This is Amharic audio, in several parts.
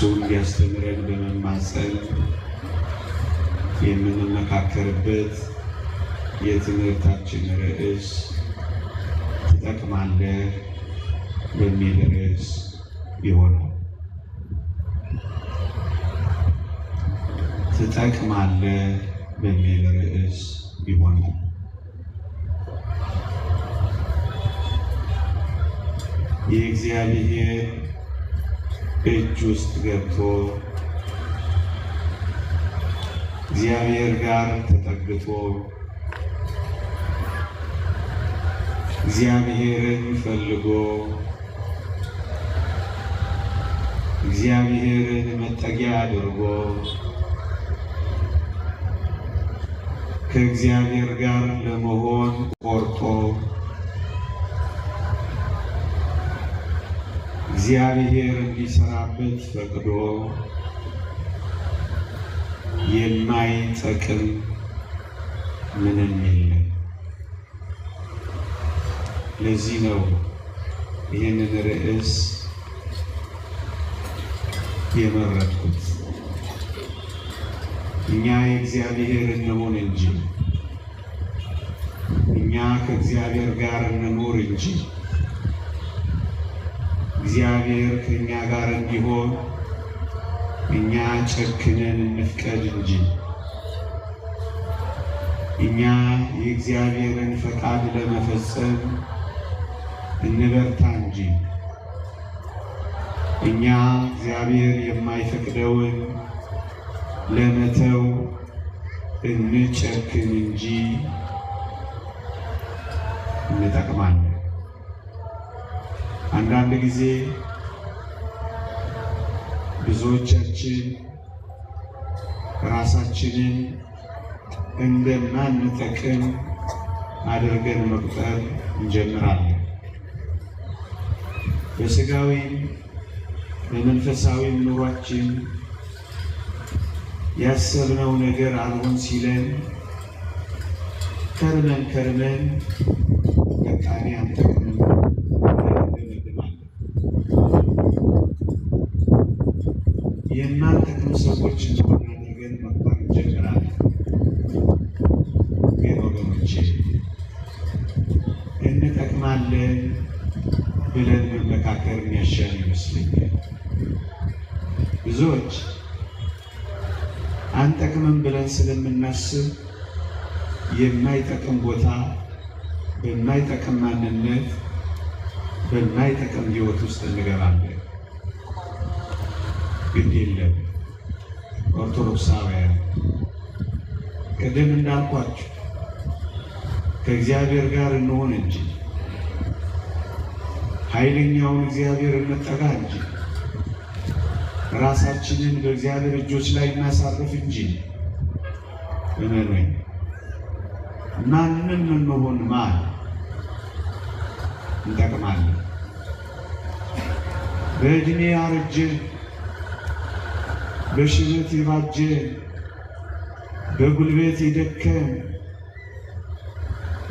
እንዲያስተምረን በመማፀን የምንመካከርበት የትምህርታችን ርዕስ ትጠቅማለህ በሚል ርዕስ ይሆናል። ትጠቅማለህ በሚል ርዕስ ይሆናል። የእግዚአብሔር እጅ ውስጥ ገብቶ እግዚአብሔር ጋር ተጠግቶ እግዚአብሔርን ፈልጎ እግዚአብሔርን መጠጊያ አድርጎ ከእግዚአብሔር ጋር ለመሆን ቆርጦ እግዚአብሔር እንዲሰራበት ፈቅዶ የማይጠቅም ምንም የለም። ለዚህ ነው ይህንን ርዕስ የመረጥኩት። እኛ የእግዚአብሔር እንሆን እንጂ፣ እኛ ከእግዚአብሔር ጋር እንኖር እንጂ፣ እግዚአብሔር ከእኛ ጋር እንዲሆን እኛ ጨክነን እንፍቀድ እንጂ፣ እኛ የእግዚአብሔርን ፈቃድ ለመፈጸም እንበርታ እንጂ፣ እኛ እግዚአብሔር የማይፈቅደውን ለመተው እንጨክን እንጂ እንጠቅማለን። አንዳንድ ጊዜ ብዙዎቻችን ራሳችንን እንደማንጠቅም አድርገን መቁጠር እንጀምራለን። በሥጋዊም በመንፈሳዊም ኑሯችን ያሰብነው ነገር አልሆን ሲለን ከርመን በቃ እኔ አንጠቅምም የማንጠቅም ሰዎች እንደሆነ አድርገን መቁጠር እንጀምራለን። ግን ወገኖቼ እንጠቅማለን ብለን መመካከር የሚያሻን ይመስለኛል። ብዙዎች አንጠቅምም ብለን ስለምናስብ የማይጠቅም ቦታ፣ በማይጠቅም ማንነት፣ በማይጠቅም ሕይወት ውስጥ እንገባለን። ግድ የለም ኦርቶዶክሳውያን፣ ቅድም እንዳልኳችሁ ከእግዚአብሔር ጋር እንሆን እንጂ፣ ኃይለኛውን እግዚአብሔር እንጠጋ እንጂ፣ ራሳችንን በእግዚአብሔር እጆች ላይ እናሳርፍ እንጂ፣ እመኑኝ ማንም እንሆን ማን እንጠቅማለን። በዕድሜ ያረጀ በሽበት የባጀ በጉልበት የደከም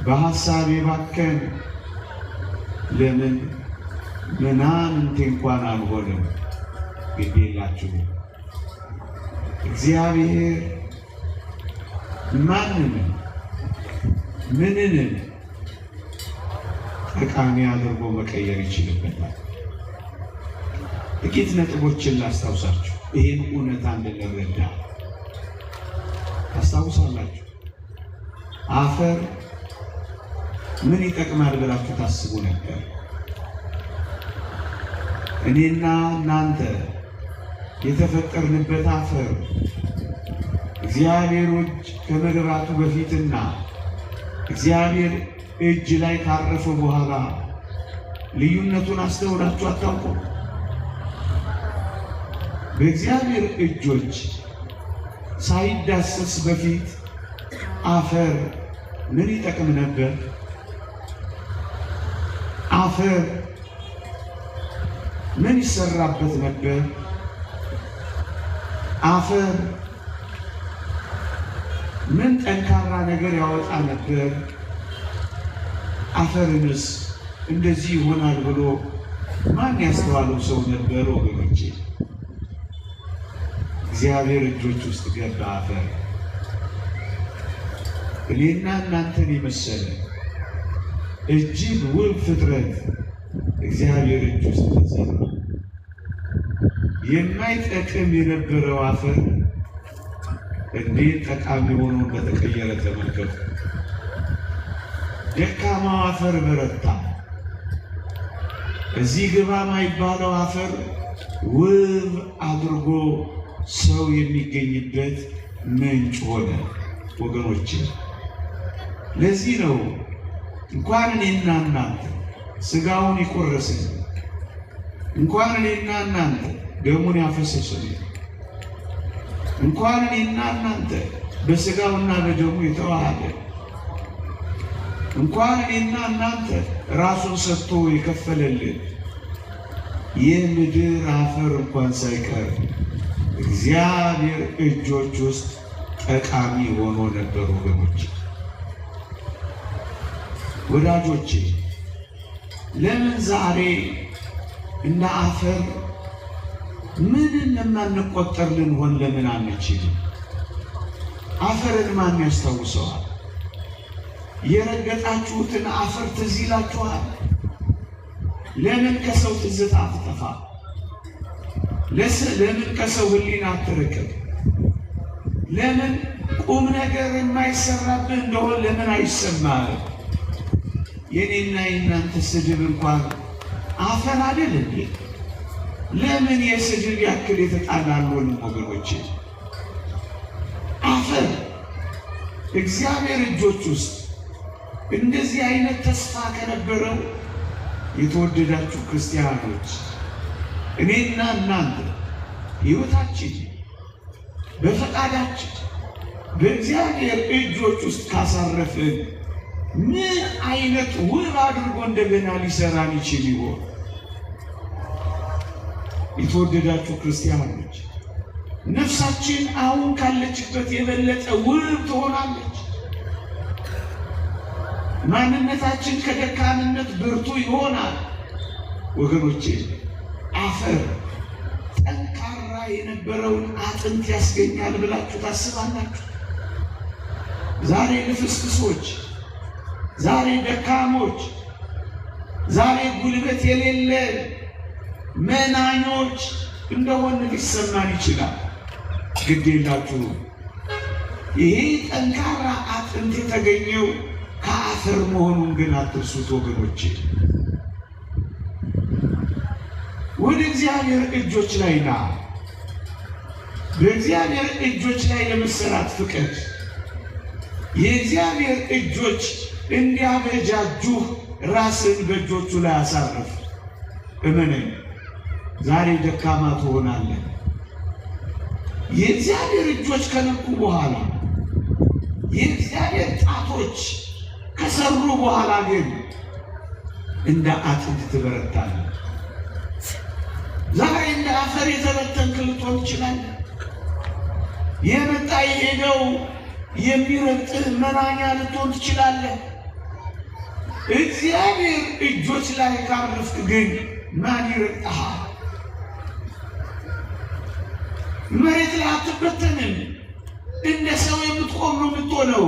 በሐሳብ የባከን ለምን ምናምንቴ እንኳን አልሆንም። ግድ የላችሁ እግዚአብሔር ማንንም ምንንም ጠቃሚ አድርጎ መቀየር ይችልበታል። ጥቂት ነጥቦችን ላስታውሳችሁ፣ ይህን እውነታ እንድንረዳ። ታስታውሳላችሁ? አፈር ምን ይጠቅማል ብላችሁ ታስቡ ነበር? እኔና እናንተ የተፈጠርንበት አፈር እግዚአብሔር እጅ ከመግባቱ በፊትና እግዚአብሔር እጅ ላይ ካረፈ በኋላ ልዩነቱን አስተውላችሁ አታውቁም? በእግዚአብሔር እጆች ሳይዳሰስ በፊት አፈር ምን ይጠቅም ነበር? አፈር ምን ይሰራበት ነበር? አፈር ምን ጠንካራ ነገር ያወጣ ነበር? አፈርንስ እንደዚህ ይሆናል ብሎ ማን ያስተዋለው ሰው ነበር? ወገኖቼ እግዚአብሔር እጆች ውስጥ ገባ አፈር። እኔና እናንተን የመሰለ እጅግ ውብ ፍጥረት እግዚአብሔር እጅ ውስጥ ተዘራ። የማይጠቅም የነበረው አፈር እንዴት ጠቃሚ ሆኖ እንደተቀየረ ተመልከቱ። ደካማው አፈር በረታ። እዚህ ግባ ማይባለው አፈር ውብ አድርጎ ሰው የሚገኝበት ምንጭ ሆነ። ወገኖቼ ለዚህ ነው እንኳን እኔና እናንተ ስጋውን የቆረስን እንኳን እኔና እናንተ ደሙን ያፈሰሰን እንኳን እኔና እናንተ በስጋውና በደሙ የተዋሃደ እንኳን እኔና እናንተ ራሱን ሰጥቶ የከፈለልን የምድር አፈር እንኳን ሳይቀር እግዚአብሔር እጆች ውስጥ ጠቃሚ ሆኖ ነበር። ወዳጆቼ ለምን ዛሬ እንደ አፈር ምንን የማንቆጠር ልንሆን ለምን አንችልም? አፈርን ማን ያስታውሰዋል? የረገጣችሁትን አፈር ትዝ ይላችኋል? ለምን ከሰው ትዝታ አትጠፋ? ለምን ከሰው ሕሊና አትርቅም? ለምን ቁም ነገር የማይሰራብህ እንደሆነ ለምን አይሰማህም? የኔና የእናንተ ስድብ እንኳን አፈር አይደል እንዴ? ለምን የስድብ ያክል የተጣላልሆንም ወገኖቼ? አፈር እግዚአብሔር እጆች ውስጥ እንደዚህ አይነት ተስፋ ከነበረው የተወደዳችሁ ክርስቲያኖች እኔና እናንተ ሕይወታችን በፈቃዳችን በእግዚአብሔር እጆች ውስጥ ካሳረፍን ምን አይነት ውብ አድርጎ እንደገና ሊሰራን ይችል ይሆን? የተወደዳችሁ ክርስቲያኖች ነፍሳችን አሁን ካለችበት የበለጠ ውብ ትሆናለች። ማንነታችን ከደካምነት ብርቱ ይሆናል። ወገኖቼ አፈር ጠንካራ የነበረውን አጥንት ያስገኛል ብላችሁ ታስባላችሁ? ዛሬ ልፍስፍሶች፣ ዛሬ ደካሞች፣ ዛሬ ጉልበት የሌለን መናኞች እንደሆነ ሊሰማን ይችላል። ግድ የላችሁ። ይሄ ጠንካራ አጥንት የተገኘው ከአፈር መሆኑን ግን አትርሱት ወገኖቼ። ወደ እግዚአብሔር እጆች ላይ ና። በእግዚአብሔር እጆች ላይ ለመሰራት ፍቀድ። የእግዚአብሔር እጆች እንዲያበጃጁህ ራስን በእጆቹ ላይ አሳርፍ። እመነኝ፣ ዛሬ ደካማ ትሆናለህ። የእግዚአብሔር እጆች ከነኩ በኋላ የእግዚአብሔር ጣቶች ከሰሩ በኋላ ግን እንደ አጥንት ትበረታለህ። ዛሬ እንደ አፈር የተበተንክ ልትሆን ትችላለህ። የመጣ የሄደው የሚረግጥህ መናኛ ልትሆን ትችላለህ። እግዚአብሔር እጆች ላይ ካረፍክ ግን ማን ይረግጥሃል? መሬት ላይ አትበተንም። እንደ ሰው የምትቆም ነው የምትሆነው።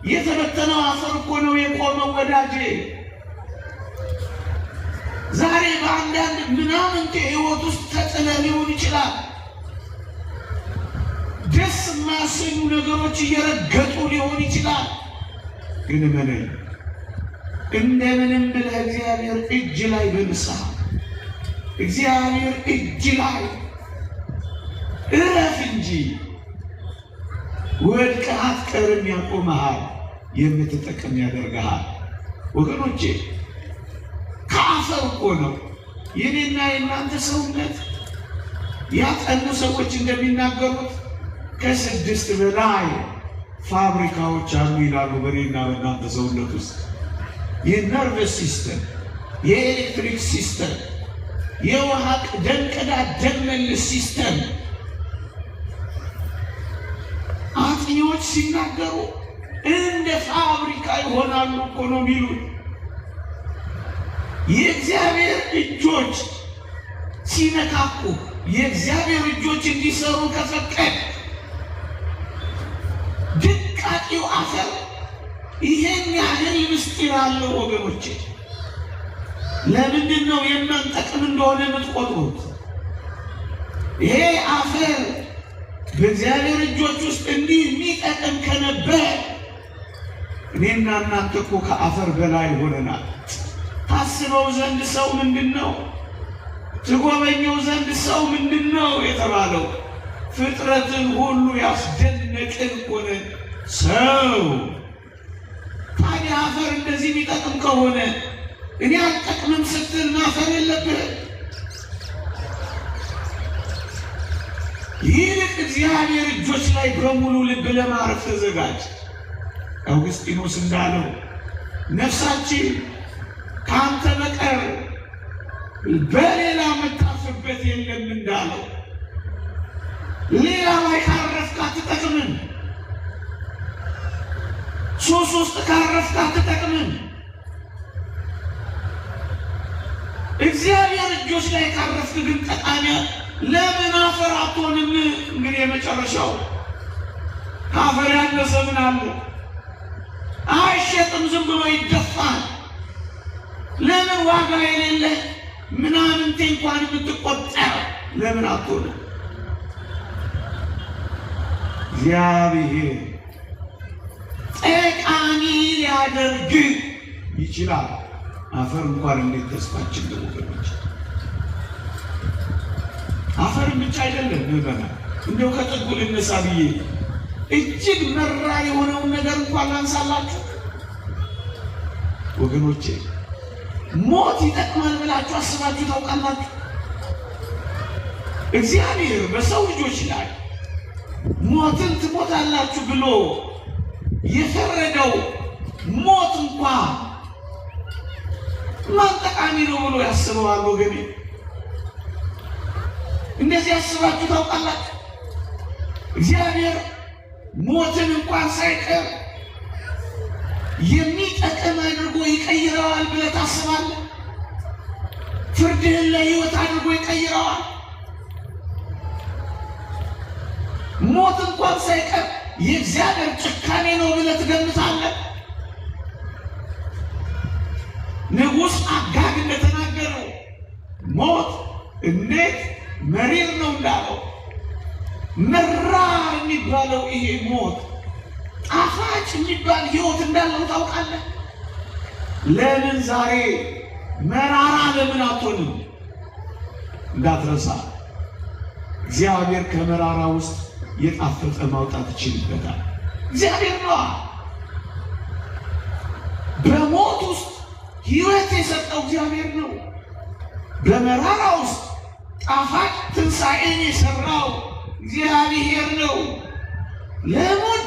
የተበተነው አፈር እኮ ነው የቆመው ወዳጄ። ዛሬ በአንዳንድ ምናምንቴ ሕይወት ውስጥ ተጥለህ ሊሆን ይችላል። ደስ የማያሰኙ ነገሮች እየረገጡ ሊሆን ይችላል። ግን እመነኝ፣ እንደምንም ብለህ እግዚአብሔር እጅ ላይ በንስሐ እግዚአብሔር እጅ ላይ እረፍ እንጂ ወድቀህ አትቀርም። ያቆመሃል፣ የምትጠቀም ያደርግሃል። ወገኖቼ ከአፈር እኮ ነው የኔና የእናንተ ሰውነት። ያጠኑ ሰዎች እንደሚናገሩት ከ6 በላይ ፋብሪካዎች አሉ ይላሉ በኔና በእናንተ ሰውነት ውስጥ። የነርቭስ ሲስተም፣ የኤሌክትሪክ ሲስተም፣ የውሃ ደም ቅዳ ደም መልስ ሲስተም። አጥኚዎች ሲናገሩ እንደ ፋብሪካ ይሆናሉ እኮ ነው የሚሉት። የእግዚአብሔር እጆች ሲነካኩ የእግዚአብሔር እጆች እንዲሰሩ ከፈቀድ ድቃቂው አፈር ይሄን ያህል ምስጢር አለው ወገኖቼ። ለምንድን ነው የማንጠቅም እንደሆነ የምትቆጥሩት? ይሄ አፈር በእግዚአብሔር እጆች ውስጥ እንዲህ የሚጠቅም ከነበር እኔና እናንተ እኮ ከአፈር በላይ ሆነናል። ታስበው ዘንድ ሰው ምንድን ነው? ትጎበኘው ዘንድ ሰው ምንድን ነው የተባለው? ፍጥረትን ሁሉ ያስደነቅን ሆነ ሰው። ታዲያ አፈር እንደዚህ የሚጠቅም ከሆነ እኔ አልጠቅምም ስትል ማፈር የለብህም። ይልቅ እግዚአብሔር እጆች ላይ በሙሉ ልብ ለማረፍ ተዘጋጅ። አውግስጢኖስ እንዳለው ነፍሳችን ከአንተ በቀር በሌላ መታፍበት የለም እንዳለው፣ ሌላ ላይ ካረፍክ አትጠቅምም። ሱስ ውስጥ ካረፍክ አትጠቅምም። እግዚአብሔር እጆች ላይ ካረፍክ ግን ጠቃሚ። ለምን አፈር አትሆንም? እንግዲህ የመጨረሻው አፈር ያነሰ ምን አለ? አይሸጥም፣ ዝም ብሎ ይደፋል። ለምን ዋጋ የሌለ ምናምንቴ እንኳን የምትቆጠር ለምን አትሆንም? እግዚአብሔር ጠቃሚ ሊያደርግ ይችላል። አፈር እንኳን እንዴት ተስፋችን ለወገኖች! አፈርን ብቻ አይደለም ንበና እንደው ከጥጉ ልነሳ ብዬ እጅግ መራ የሆነውን ነገር እንኳን ላንሳላችሁ ወገኖቼ። ሞት ይጠቅማል ብላችሁ አስባችሁ ታውቃላችሁ? እግዚአብሔር በሰው ልጆች ላይ ሞትን ትሞታላችሁ ብሎ የፈረደው ሞት እንኳን ማን ጠቃሚ ነው ብሎ ያስበዋል ወገኔ? እንደዚህ ያስባችሁ ታውቃላችሁ? እግዚአብሔር ሞትን እንኳን ሳይቀር የሚጠቅም አድርጎ ይቀይረዋል ብለህ ታስባለህ? ፍርድህን ለሕይወት አድርጎ ይቀይረዋል። ሞት እንኳን ሳይቀር የእግዚአብሔር ጭካኔ ነው ብለህ ትገምታለህ? ንጉሥ አጋግ እንደተናገረው ሞት እንዴት መሪር ነው እንዳለው፣ መራር የሚባለው ይሄ ሞት ጣፋጭ የሚባል ሕይወት እንዳለው ታውቃለህ? ለምን ዛሬ መራራ ለምን አትሆንም? እንዳትረሳ እግዚአብሔር ከመራራ ውስጥ የጣፈጠ ማውጣት ይችልበታል። እግዚአብሔር ነዋ። በሞት ውስጥ ሕይወት የሰጠው እግዚአብሔር ነው። በመራራ ውስጥ ጣፋጭ ትንሣኤን የሰራው እግዚአብሔር ነው። ለምን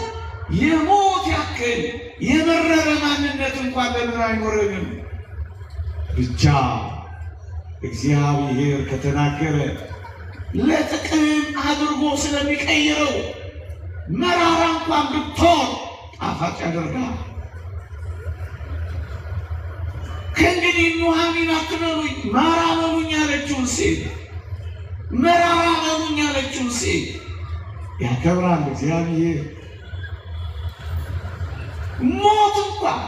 የሞት ያክል የመረረ ማንነት እንኳን ለምን አይኖረንም? ብቻ እግዚአብሔር ከተናገረ ለጥቅም አድርጎ ስለሚቀይረው መራራ እንኳን ብትሆን ጣፋጭ ያደርጋል። ከእንግዲህ ኑኃሚን አትበሉኝ ማራ በሉኝ ያለችውን ሴት መራራ በሉኝ ያለችውን ሴት ያከብራል እግዚአብሔር። ሞት እንኳን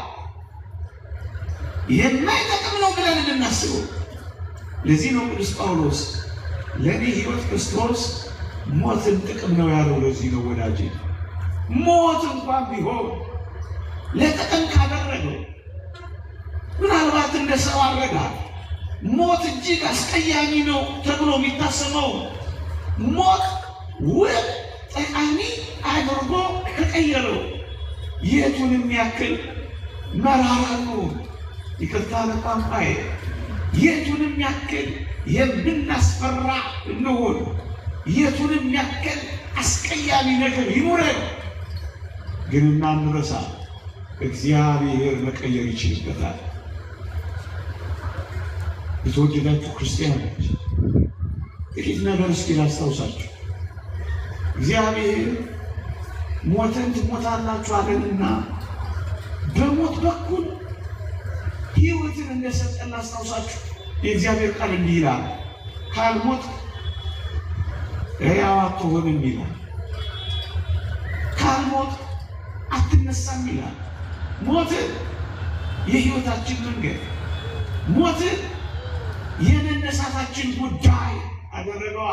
የማይጠቅም ነው ብለን የምናስበው። ለዚህ ነው ቅዱስ ጳውሎስ ለእኔ ሕይወት ክርስቶስ ሞትን ጥቅም ነው ያለው። ለዚህ ነው ወዳጄ ሞት እንኳን ቢሆን ለጥቅም ካደረገው ምናልባት እንደ ሰው አረጋል ሞት እጅግ አስቀያሚ ነው ተብሎ የሚታሰበው ሞት ውብ ጠቃሚ አድርጎ ከቀየረው የቱንም ያክል መራራ ነው። ይቅርታ ለቋንቋዬ የቱንም ያክል የምናስፈራ እንሆን፣ የቱንም ያክል አስቀያሚ ነገር ይኖረን፣ ግን እናንረሳ እግዚአብሔር መቀየር ይችልበታል። የተወደዳችሁ ክርስቲያኖች ጥቂት ነገር እስኪ ላስታውሳችሁ። እግዚአብሔር ሞትን ትሞታላችሁ አለንና በሞት በኩል ሕይወትን እንደሰጠን ላስታውሳችሁ። የእግዚአብሔር ቃል እንዲህ ይላል፣ ካልሞት ሕያው አትሆንም ይላል። ካልሞት አትነሳም ይላል። ሞት የሕይወታችን መንገድ፣ ሞት የመነሳታችን ጉዳይ አደረገዋ።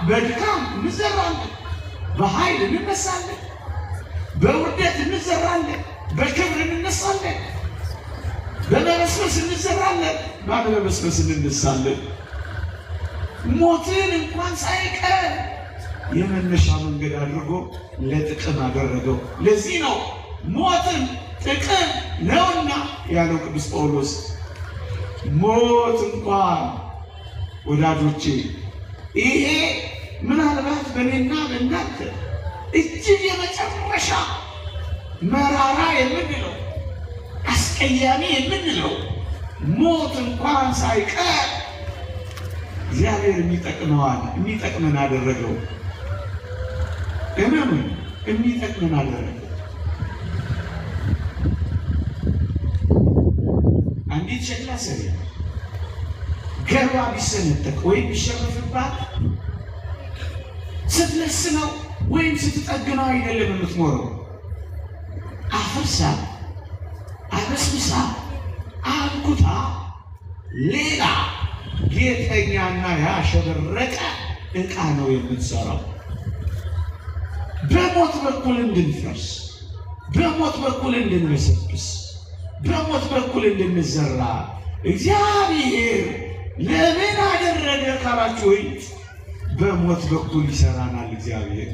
በድካም እንዘራለን፣ በኃይል እንነሳለን፣ በውርደት እንዘራለን፣ በክብር እንነሳለን፣ በመበስበስ እንዘራለን፣ ባለመበስበስ እንነሳለን። ሞትን እንኳን ሳይቀር የመነሻ መንገድ አድርጎ ለጥቅም አደረገው። ለዚህ ነው ሞትን ጥቅም ነውና ያለው ቅዱስ ጳውሎስ። ሞት እንኳን ወዳጆቼ ይሄ ምናልባት በእኔና በእናንተ እጅግ የመጨረሻ መራራ የምንለው አስቀያሚ የምንለው ሞት እንኳን ሳይቀር እግዚአብሔር የሚጠቅመን አደረገው። እመኑ፣ የሚጠቅመን አደረገው። አንዲት ሸክላ ሰሪ ገባ ቢሰነጠቅ ወይም ቢሸረፍባት ስትለስነው ወይም ስትጠግነው አይደለም የምትኖረው። አፍርሳ አበስብሳ አንኩታ ሌላ ጌጠኛና ያሸበረቀ ዕቃ ነው የምትሰራው። በሞት በኩል እንድንፈርስ፣ በሞት በኩል እንድንበሰብስ፣ በሞት በኩል እንድንዘራ እግዚአብሔር ለምን አደረገ ካላችሁ ወይ በሞት በኩል ይሰራናል። እግዚአብሔር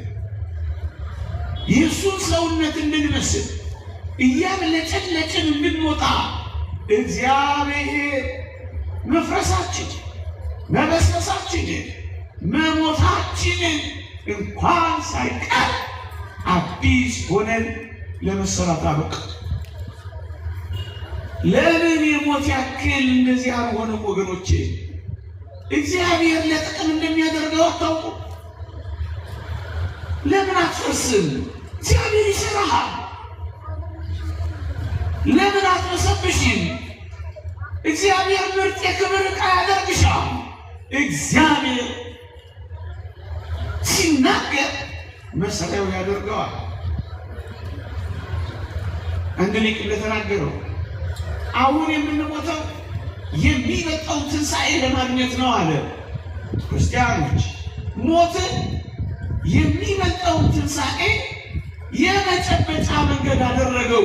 የእሱን ሰውነት እንድንመስል እያብለጨለጭን እንድንወጣ እግዚአብሔር መፍረሳችን፣ መበስበሳችንን፣ መሞታችንን እንኳን ሳይቀር አዲስ ሆነን ለመሰራት አበቃ። ለምን የሞት ያክል እንደዚህ አልሆነም ወገኖቼ? እግዚአብሔር ለጥቅም እንደሚያደርገው አታውቁ? ለምን አትፈርስም? እግዚአብሔር ይሰራሃል። ለምን አትመሰብሽም? እግዚአብሔር ምርጥ የክብር ዕቃ ያደርግሻል። እግዚአብሔር ሲናገር መሰሪያው ያደርገዋል። አንድ ሊቅ እንደተናገረው አሁን የምንሞተው የሚመጣውን ትንሣኤ ለማግኘት ነው አለ። ክርስቲያኖች ሞትን የሚመጣውን ትንሣኤ የመጨበጫ መንገድ አደረገው።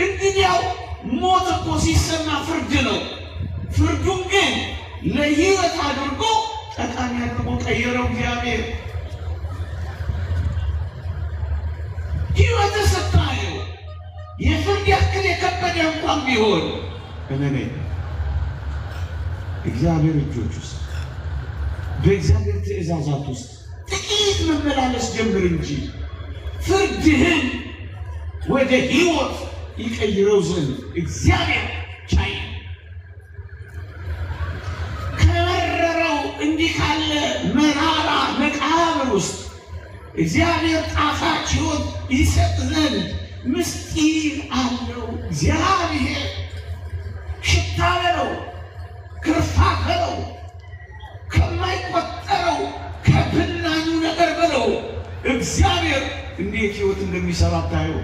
እንግዲያው ሞት እኮ ሲሰማ ፍርድ ነው። ፍርዱን ግን ለሕይወት አድርጎ ጠቃሚ አድርጎ ቀየረው እግዚአብሔር። ሕይወት ስታየው የፍርድ ያክል የከበደ እንኳን ቢሆን እኔ እግዚአብሔር እጆች ውስጥ በእግዚአብሔር ትእዛዛት ውስጥ ጥቂት መመላለስ ጀምር እንጂ ፍርድህን ወደ ሕይወት ይቀይረው ዘንድ እግዚአብሔር ቻይ። ከመረረው እንዲህ ካለ መራራ መቃብር ውስጥ እግዚአብሔር ጣፋጭ ሕይወት ይሰጥ ዘንድ ምስጢር አለው። እግዚአብሔር ሽታ በለው፣ ክርፋት በለው፣ ከማይቆጠረው ከብናኙ ነገር በለው እግዚአብሔር እንዴት ሕይወት እንደሚሰራ ታየው።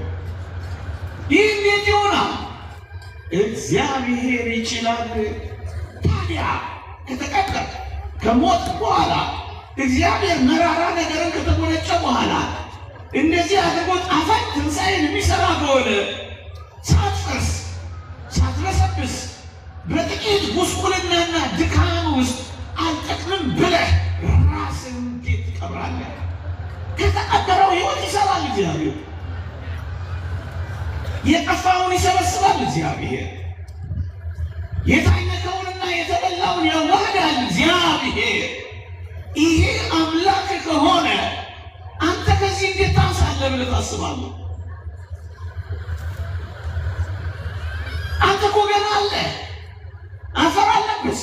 ይህ እንዴት ይሆናል? እግዚአብሔር ይችላል። ታዲያ ከተቀበል ከሞት በኋላ እግዚአብሔር መራራ ነገርን ከተጎነጨ በኋላ እንደዚህ አድርጎ ጣፋጭ ትንሣኤን የሚሰራ ከሆነ ሳትፈርስ ሳትበሰብስ በጥቂት ጉስቁልናና ድካም ውስጥ አልጠቅምም ብለህ ራስን እንዴት ትቀብራለህ? ከተቀበረው ሕይወት ይሰራል እግዚአብሔር። የጠፋውን ይሰበስባል እግዚአብሔር። የታኘከውንና የተበላውን ያዋህዳል እግዚአብሔር። ይሄ አምላክ ከሆነ አንተ ከዚህ እንዴት ታንሳለህ ብለህ ታስባለህ? አንተ እኮ ገና አለ አፈር አለብስ።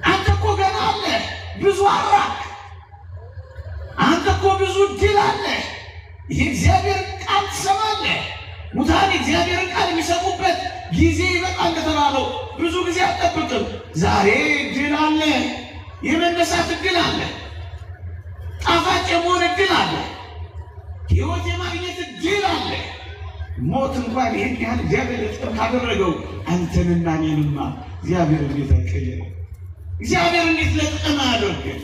አንተ እኮ ገና አለ ብዙ አራክ። አንተ እኮ ብዙ ድል አለ። የእግዚአብሔር ቃል ትሰማለህ። ሙታን የእግዚአብሔርን ቃል የሚሰሙበት ጊዜ ይመጣል እንደተባለው ብዙ ጊዜ አትጠብቅም። ዛሬ ድል አለ፣ የመነሳት እድል አለ። ጣፋጭ የመሆን እድል አለ። ሕይወት የማግኘት እድል አለ። ሞት እንኳን ይህን ያህል እግዚአብሔር ለጥቅም ካደረገው አንተንና እኔንማ እግዚአብሔር እንዴት አይቀየርም? እግዚአብሔር እንዴት ለጥቅም አያደርግም?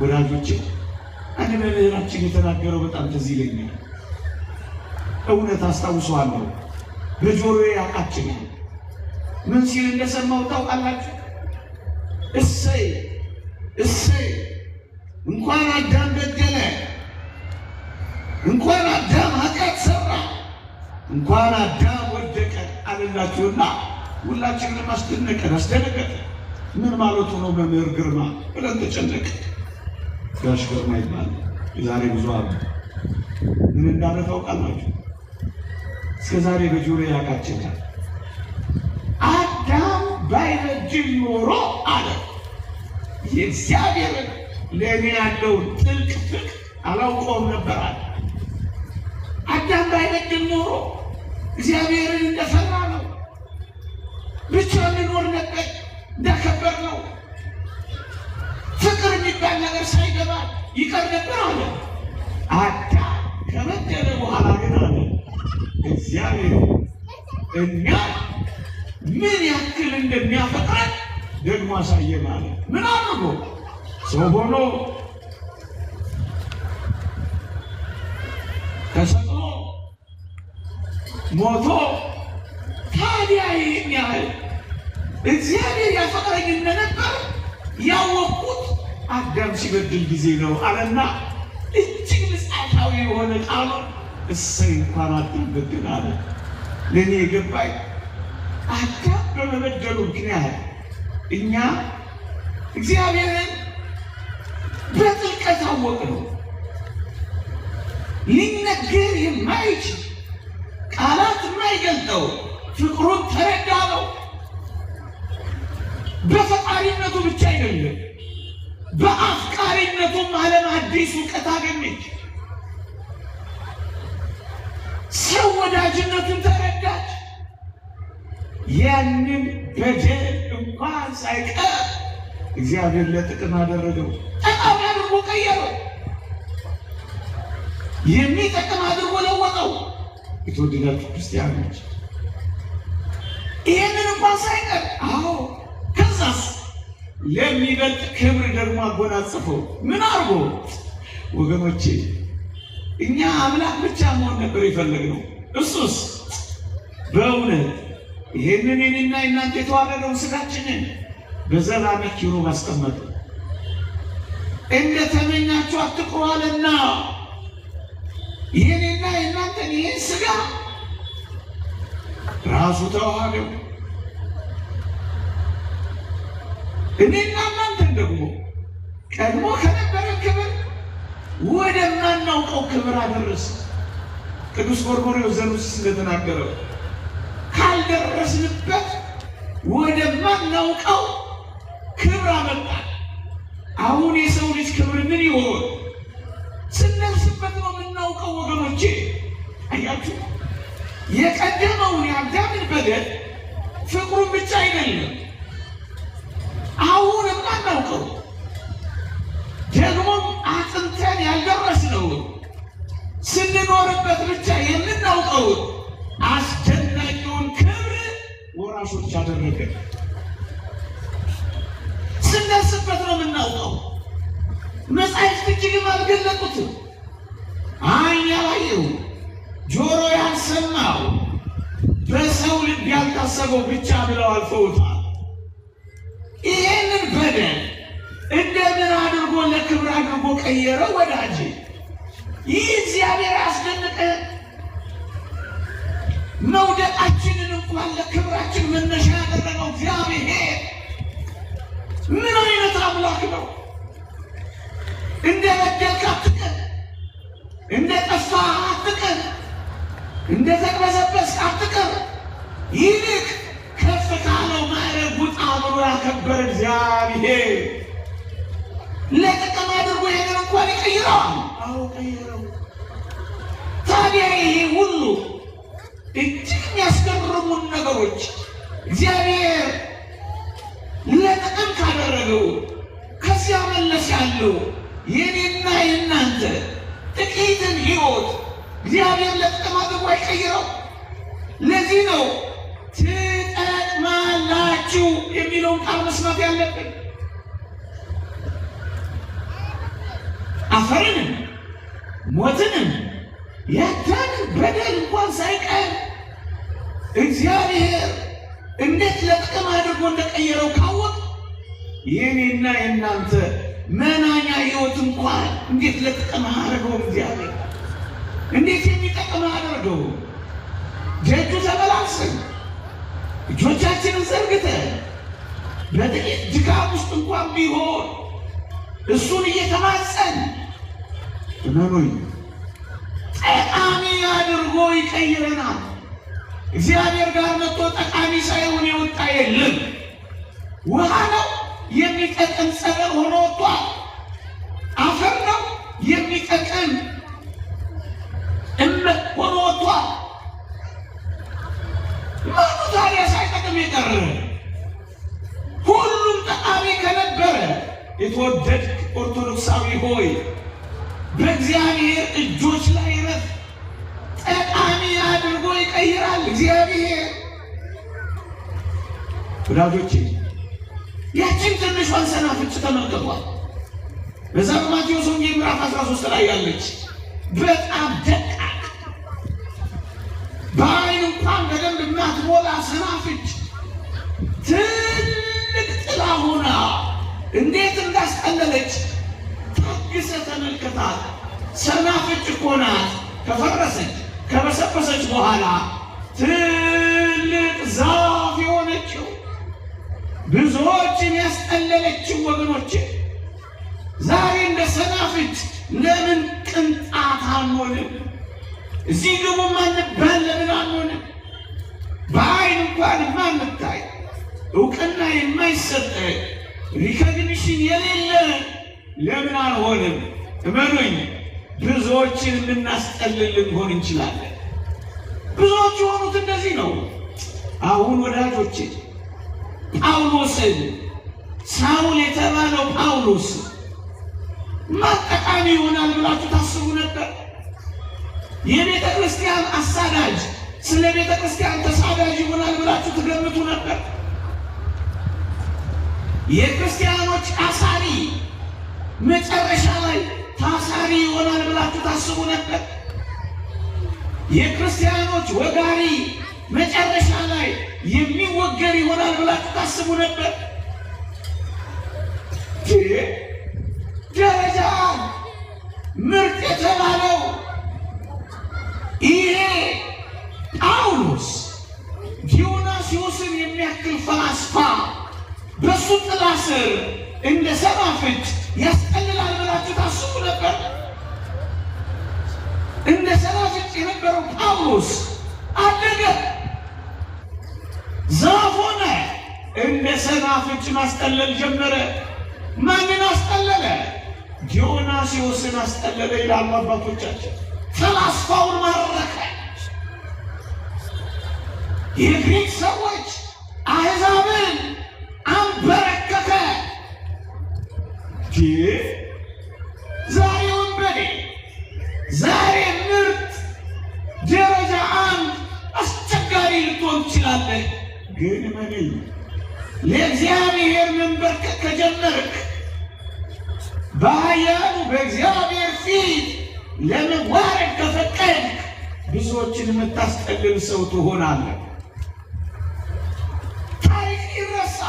ወዳጆቼ አንድ መምህራችን የተናገረው በጣም ትዝ ይለኛል። እውነት አስታውሰዋለሁ። በጆሮዬ ያቃጭኛል። ምን ሲል እንደሰማው ታውቃላችሁ? እሰይ እሰይ እንኳን አዳም በደለ፣ እንኳን አዳም ኃጢአት ሰራ፣ እንኳን አዳም ወደቀ አለላችሁና ሁላችንንም አስደነገጠ። ምን ማለቱ ነው መምህር ግርማ ብለን ተጨነቀ። ጋሽ ግርማ ይባላል። የዛሬ ብዙ አሉ። ምን እንዳለ ታውቃላችሁ? እስከ ዛሬ በጆሮ ያቃጭኛል። አዳም ባይበድል ኖሮ አለ የእግዚአብሔርን ለእኔ ያለውን ጥልቅ ፍቅር አላውቀውም ነበር አለ። አዳም ባይበድል ኖሮ እግዚአብሔርን እንደፈራ ነው ብቻ እንኖር ነበር፣ እንዳከበር ነው። ፍቅር የሚባል ነገር ሳይገባ ይቀር ነበር አለ። አዳም ከበደለ በኋላ ግን አለ እግዚአብሔር እኛ ምን ያክል እንደሚያፈቅረን ደግሞ አሳየ ማለት። ምን አድርጎ? ሰው ሆኖ ተሰቅሎ ሞቶ። ታዲያ ይህን ያህል እግዚአብሔር ያፈቅረኝ እንደነበር ያወቅኩት አዳም ሲበድል ጊዜ ነው አለና እጅግ ምጽአታዊ የሆነ ቃሉን እሰይ እንኳን አዳም በደለ አለ። ለእኔ የገባኝ አዳም በመበደሉ ምክንያት እኛ እግዚአብሔርን በጥልቀት አወቅነው። ሊነገር የማይችል ቃላት የማይገልጠው ፍቅሩን ተረዳነው። በፈጣሪነቱ ብቻ አይደለም፣ በአፍቃሪነቱም ዓለም አዲስ እውቀት አገኘች። ሰው ወዳጅነቱን ተረዳች። ያንን በደል እንኳን ሳይቀር እግዚአብሔር ለጥቅም አደረገው። ጠቃሚ አድርጎ ቀየረው። የሚጠቅም አድርጎ ለወጠው። የተወደዳችሁ ክርስቲያኖች ይህንን እንኳን ሳይቀር ከዛስ ለሚበልጥ ክብር ደግሞ አጎናጽፈው። ምን አድርጎ? ወገኖቼ እኛ አምላክ ብቻ መሆን ነበር የፈለግነው። እሱስ በእውነት ይህንን የኔና የእናንተ የተዋረደውን ስጋችንን በዘላለም ኪሩብ አስቀመጠ። እንደተመኛችሁ አትቅሩ አለና የኔና የእናንተን ይህን ስጋ ራሱ ተዋሃደው። እኔና እናንተን ደግሞ ቀድሞ ከነበረ ክብር ወደማናውቀው ክብር አደረሰ። ቅዱስ ጎርጎርዮስ ዘኑሲስ እንደተናገረው ካልደረስንበት ወደማናውቀው ክብር አመጣን። አሁን የሰው ልጅ ክብር ምን ይሆን? ስንደርስበት ነው የምናውቀው ወገኖቼ። አያችሁ፣ የቀደመውን የአዳምን በደል ፍቅሩን ብቻ አይደለም አሁን የማናውቀው ደግሞም አጥንተን ያልደረስነውን ስንኖርበት ብቻ የምናውቀውን አስደናቂውን ክብር ወራሾች አደረገ። ስንደርስበት ነው የምናውቀው። መጻሕፍት እጅግም አልገለጡትም። ዓይን ያላየው ጆሮ ያልሰማው በሰው ልብ ያልታሰበው ብቻ ብለው አልፈውታል። ይህንን በደል እንደምን አድርጎ ለክብር አድርጎ ቀየረው? ወዳጅ ይህ እግዚአብሔር ያስደነቀ መውደቃችንን እንኳን ለክብራችን መነሻ ያደረገው እግዚአብሔር ምን አይነት አምላክ ነው! እንደ በደልክ አትቀር፣ እንደ ጠፋ አትቀር፣ እንደ ተቅበዘበዝክ አትቀር። ይልቅ ከፍ ካለው ማዕረግ ውጣ ብሎ ያከበረ እግዚአብሔር ለጥቅም አድርጎ ይሄንን እንኳን ይቀይረዋል። ቀይረው። ታዲያ ይሄ ሁሉ እጅግ የሚያስገርሙን ነገሮች እግዚአብሔር ለጥቅም ካደረገ አደረገው። ከዚያ መለስ ያለው የኔና የእናንተ ጥቂትን ሕይወት እግዚአብሔር ለጥቅም አድርጎ አይቀይረው። ለዚህ ነው ትጠቅማላችሁ የሚለውን ቃል መስማት ያለብን። አፈርንም ሞትንም ያዳንን በደል እንኳን ሳይቀር እግዚአብሔር እንዴት ለጥቅም አድርጎ እንደቀየረው ካወቅ የኔና የእናንተ መናኛ ሕይወት እንኳን እንዴት ለጥቅም አድርገው እግዚአብሔር እንዴት የሚጠቅም አድርገው ደጁ ተመላልሰን እጆቻችንን ዘርግተን በጥቂት ድካም ውስጥ እንኳን ቢሆን እሱን እየተማጸን እመኑኝ ጠቃሚ አድርጎ ይቀይረናል። እግዚአብሔር ጋር መጥቶ ጠቃሚ ሳይሆን የወጣ የለም። ውሃ ነው የሚጠቅም ጸበል ሆኖ ወጥቷል። አፈር ነው የሚጠቅም እምነት ሆኖ ወጥቷል። ማኑ ታዲያ ሳይጠቅም የቀረ? ሁሉም ጠቃሚ ከነበረ የተወደድክ ኦርቶዶክሳዊ ሆይ በእግዚአብሔር እጆች ላይ ረፍ። ጠቃሚ አድርጎ ይቀይራል እግዚአብሔር። ወዳጆቼ ያችን ትንሿን ሰናፍጭ ተመልከቷል። በዛ በማቴዎስ ወንጌል ምዕራፍ 13 ላይ ያለች በጣም ደቃቅ በዓይን እንኳን በደንብ የማትሞላ ሰናፍጭ ትልቅ ጥላ ሆና እንዴት እንዳስጠለለች ታግሰ ተመልከታት። ሰናፍጭ እኮ ናት ከፈረሰች ከበሰበሰች በኋላ ትልቅ ዛፍ የሆነችው ብዙዎችን ያስጠለለችው። ወገኖች ዛሬ እንደ ሰናፍጭ ለምን ቅንጣት አንሆንም? እዚህ ግቡ ማንባል ለምን አንሆንም? በዓይን እንኳን ማንታይ እውቅና የማይሰጠ ሪኮግኒሽን የሌለ ለምን አንሆንም? እመኑኝ ብዙዎችን የምናስጠልል ልንሆን እንችላለን። ብዙዎች የሆኑት እንደዚህ ነው። አሁን ወዳጆቼ ጳውሎስን ሳውል የተባለው ጳውሎስ ማን ጠቃሚ ይሆናል ብላችሁ ታስቡ ነበር? የቤተ ክርስቲያን አሳዳጅ ስለ ቤተ ክርስቲያን ተሳዳጅ ይሆናል ብላችሁ ትገምቱ ነበር? የክርስቲያኖች አሳሪ መጨረሻ ላይ ታሳሪ ይሆናል ብላችሁ ታስቡ ነበር? የክርስቲያኖች ወጋሪ መጨረሻ ላይ የሚወገር ይሆናል ብላችሁ ታስቡ ነበር? ደረጃ ምርጥ የተባለው ይሄ ጳውሎስ ዲዮናስዮስን የሚያክል ፈላስፋ በሱ ጥላ ስር እንደ ሰናፍጭ ያስጠልላል ብላችሁ ታስቡ ነበር? እንደ ሰናፍጭ የነበረው ጳውሎስ አደገ፣ ዛፍ ሆነ፣ እንደ ሰናፍጭ ማስጠለል ጀመረ። ማንን አስጠለለ? ዲዮናስዮስን አስጠለለ ይላሉ አባቶቻችን። ፈላስፋውን ማረከ። የግሪክ ሰዎች አሕዛብን አንበረከከ። ዛሬ ወንበዴ፣ ዛሬ ምርጥ ደረጃ አንድ አስቸጋሪ ልትሆን ትችላለህ። ግን መነኝ ለእግዚአብሔር መንበርከክ ከጀመርክ በኃያሉ በእግዚአብሔር ፊት ለመዋረድ ከፈቀድክ ብዙዎችን የምታስጠልል ሰው ትሆናለህ። ታሪክ ይረሳ፣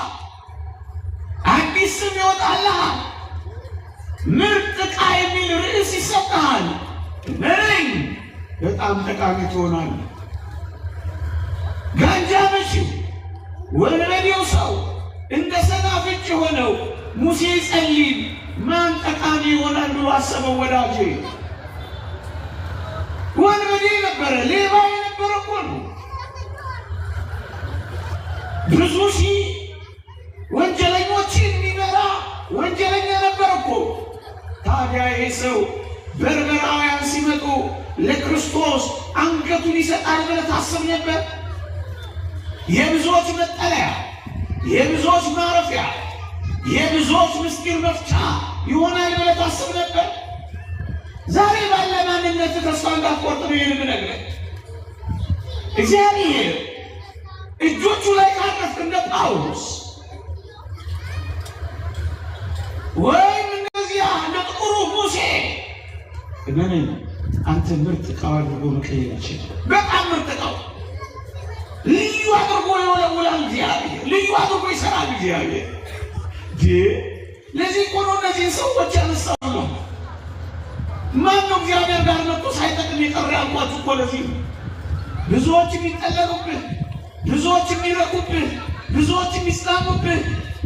አዲስ ስም ይወጣልሃል፣ ምርጥ ዕቃ የሚል ርዕስ ይሰጥሃል። መረኝ በጣም ጠቃሚ ትሆናለህ። ጋንጃ መቺው ወንበዴው ሰው እንደ ሰናፍጭ የሆነው ሙሴ ጸሊም ማን ጠቃሚ ይሆናል ብሎ አሰበው? ወዳጄ ወንበዴ ነበረ፣ ሌባ የነበረ እኮ ነው። ብዙ ሺህ ወንጀለኞችን የሚመራ ወንጀለኛ ነበረ እኮ። ታዲያ ይሄ ሰው በርበራውያን ሲመጡ ለክርስቶስ አንገቱን ይሰጣል ብለህ ታስብ ነበር? የብዙዎች መጠለያ፣ የብዙዎች ማረፊያ፣ የብዙዎች ምስጢር መፍቻ ይሆናል ብለህ ታስብ ነበር? ዛሬ ባለ ማንነት ተስፋ እንዳትቆርጥ ነው ይህን የምነግርህ። እግዚአብሔር እጆቹ ላይ ካረፍክ እንደ ጳውሎስ ወይም እንደዚያ እንደ ጥቁሩ ሙሴ እመን አንተ ምርጥ ዕቃ አድርጎ መቀየር ይችላል። በጣም ምርጥ ዕቃ ልዩ አድርጎ ይወለውላል እግዚአብሔር፣ ልዩ አድርጎ ይሰራል እግዚአብሔር። ለዚህ እኮ ነው እነዚህን ሰዎች ያነሳሉ። ማነው እግዚአብሔር ጋር መጥቶ ሳይጠቅም የቀረ ያልኳችሁ እኮ ለዚህ ነው። ብዙዎች የሚጠለሉብህ፣ ብዙዎች የሚረኩብህ፣ ብዙዎች የሚስላሙብህ፣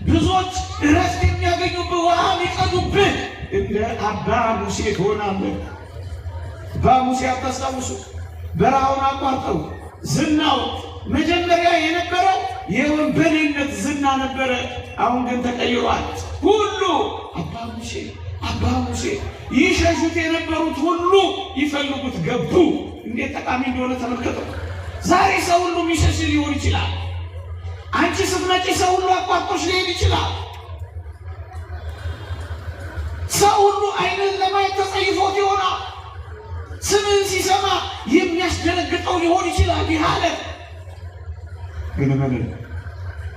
ብዙዎች እረፍት የሚያገኙብህ፣ ውሃ የሚቀዱብህ እንደ አባ ሙሴ ትሆናለህ። አባ ሙሴ አታስታውሱ? በረሃውን አቋርጠው ዝናው መጀመሪያ የነበረው የወንበዴነት ዝና ነበረ። አሁን ግን ተቀይሯል። ሁሉ አባ ሙሴ አባ ሙሴ ይሸሹት የነበሩት ሁሉ ይፈልጉት ገቡ። እንዴት ጠቃሚ እንደሆነ ተመልከተው። ዛሬ ሰው ሁሉ የሚሸሽ ሊሆን ይችላል። አንቺ ስትመጪ ሰው ሁሉ አቋርጦሽ ሊሄድ ይችላል። ሰው ሁሉ አይንን ለማየት ተጸይፎት ይሆናል። ስምን ሲሰማ የሚያስደነግጠው ሊሆን ይችላል። ይህ አለ ግን ማለት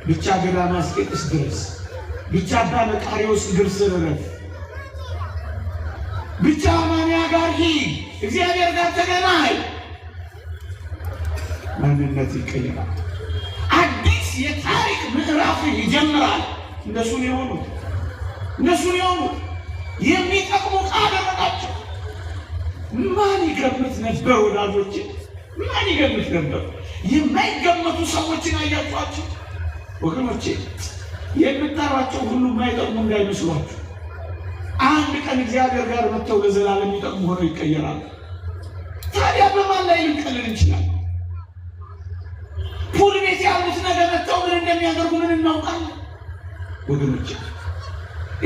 ብቻ ገዳመ አስቄጥስ ድረስ፣ ብቻ አባ መቃርዮስ እግር ስር እረፍ፣ ብቻ አማንያ ጋር ሂድ፣ እግዚአብሔር ጋር ተገናኝ። ማንነት ይቀየራል። አዲስ የታሪክ ምዕራፍ ይጀምራል። እነሱን የሆኑት የሚጠቅሙ ካደረጋቸው ማን ይገምት ነበር? ወዳጆች ማን ይገምት ነበር? የማይገመቱ ሰዎችን አያችኋቸው ወገኖቼ። የምታሯቸው ሁሉ የማይጠቅሙ እንዳይመስሏችሁ። አንድ ቀን እግዚአብሔር ጋር መጥተው ለዘላለም የሚጠቅሙ ሆነው ይቀየራሉ። ታዲያ በማን ላይ ልንቀልል እንችላለን? ፑል ቤት ያሉት ነገ መጥተው ምን እንደሚያደርጉ ምን እናውቃለን? ወገኖቼ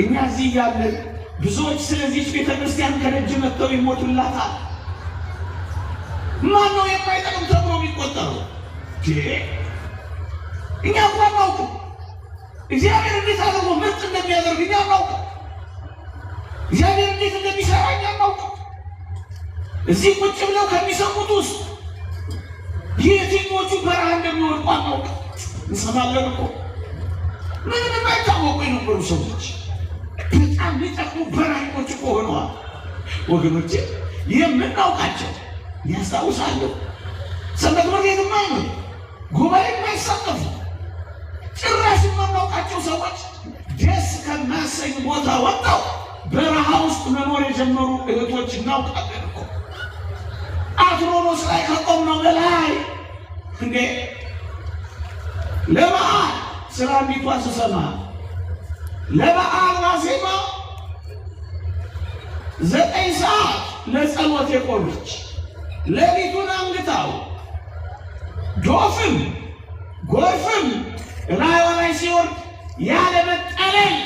እኛ እዚህ ያለን ብዙዎች ስለዚህች ቤተክርስቲያን ከደጅ መጥተው ይሞቱላታል። ማን ነው የማይጠቅም ተብሎ የሚቆጠረው? እኛ እንኳን አናውቅም። እግዚአብሔር እንዴት አድርጎ ምርጥ እንደሚያደርግ እኛ አናውቅም። እግዚአብሔር እንዴት እንደሚሰራ እኛ አናውቅም። እዚህ ቁጭ ብለው ከሚሰሙት ውስጥ የትኞቹ በረሃ እንደሚወድቁ አናውቅም። እንሰማለን እኮ ምንም የማይታወቁ የነበሩ ሰዎች በጣም ሊጠቅሙ በረሃኞች እኮ ሆነዋል። ወገኖቼ የምናውቃቸው ያስታውሳሉ። ሰንበት ትምህርት ቤት የማይኖሩ ጉባኤ የማይሳተፉ ጭራሽ የማናውቃቸው ሰዎች ደስ ከሚያሰኝ ቦታ ወጣው በረሃ ውስጥ መኖር የጀመሩ እህቶች እናውቃለን እኮ። አትሮኖስ ላይ ከቆምነው በላይ እንዴ ለበዓል ስራ እንዲቷን ስሰማ ለበዓል ዋዜማ 9 ሰዓት ለጸሎት የቆመች ሌሊቱን አንግታው ዶፍም ጎርፍም ላይዋ ላይ ሲወርድ ያለመጠለል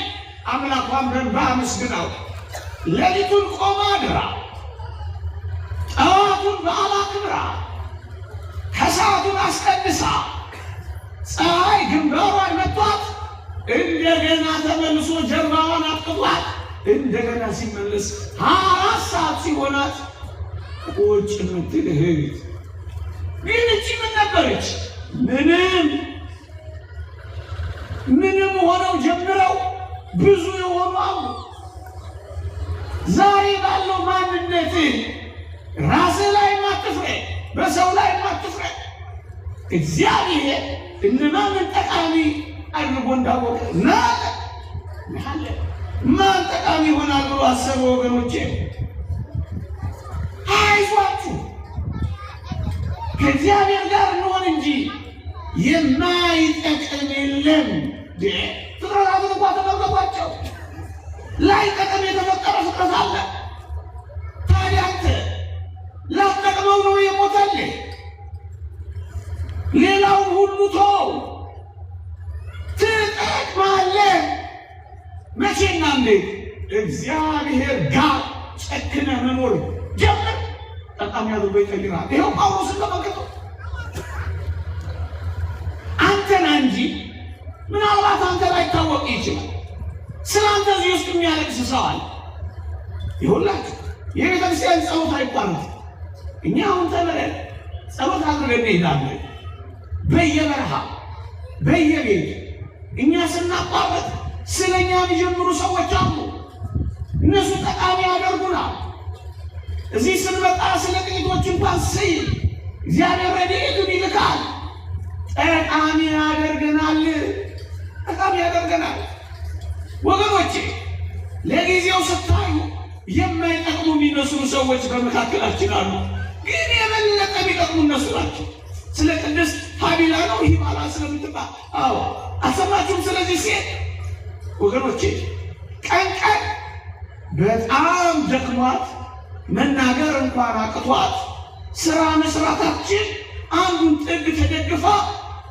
አምላኳን በእንባ አመስግናው ሌሊቱን ቆማ አድራ ጠዋቱን በዓል አክብራ ከሰዓቱን አስቀድሳ ፀሐይ ግንባሯን መቷት እንደገና ተመልሶ ጀርባዋን አጥቅቷት እንደገና ሲመለስ 4 ሰዓት ሲሆናት ቁጭ የምትል እህት ግን እቺ ምን ነበረች? ምንም ሆነው ጀምረው ብዙ የሆኑ አሉ። ዛሬ ባለው ማንነት ራስህ ላይ ማትፍረድ፣ በሰው ላይ ማትፍረድ። እግዚአብሔር እነማንን ጠቃሚ አድርጎ እንዳወቀ ማን ጠቃሚ ይሆናል ብሎ አሰበ? ወገኖቼ አይዟችሁ ከእግዚአብሔር ጋር እንሆን እንጂ የማይጠቅም የለም። ፍጥረታትን እንኳ ተመልከቷቸው፣ ላይጠቅም የተፈጠረ ፍጥረት አለ። ታዲያ አንተ ላትጠቅመው ነው የሞተልህ። ሌላውን ሁሉ ተው፣ ትጠቅማለህ። መቼና እንዴት? እግዚአብሔር ጋር ጨክነህ መኖር ጀምር፣ ጠቃሚ አድርጎ ይቀይራል። ይኸው ጳውሎስን ተመልከተው። አንተና እንጂ ምናልባት አንተ ላይ ታወቅ ይችላል። ስላንተ እዚህ ውስጥ የሚያለቅስ ሰው አለ። ይሁላችሁ የቤተክርስቲያን ጸሎት አይቋረጥ። እኛ አሁን ተምረን ጸሎት አድርገን እንሄዳለን በየበረሃ በየቤት። እኛ ስናቋረጥ ስለኛ የሚጀምሩ ሰዎች አሉ። እነሱ ጠቃሚ ያደርጉናል። እዚህ ስንመጣ ስለ ጥቂቶች እንኳን እግዚአብሔር ረድኤቱን ይልካል። ጠቃሚ ያደርገናል። ጠቃሚ ያደርገናል። ወገኖቼ ለጊዜው ስታዩ የማይጠቅሙ የሚመስሉ ሰዎች በመካከላችን አሉ። ግን የበለጠ የሚጠቅሙ እነሱ ናቸው። ስለ ቅድስት ሀቢላ ነው ይህ ባላ ስለምትባል አሰማችሁም? ስለዚህ ሴት ወገኖቼ ቀን ቀን በጣም ደክሟት መናገር እንኳን አቅቷት ስራ መስራታችን አንዱን ጥግ ተደግፋ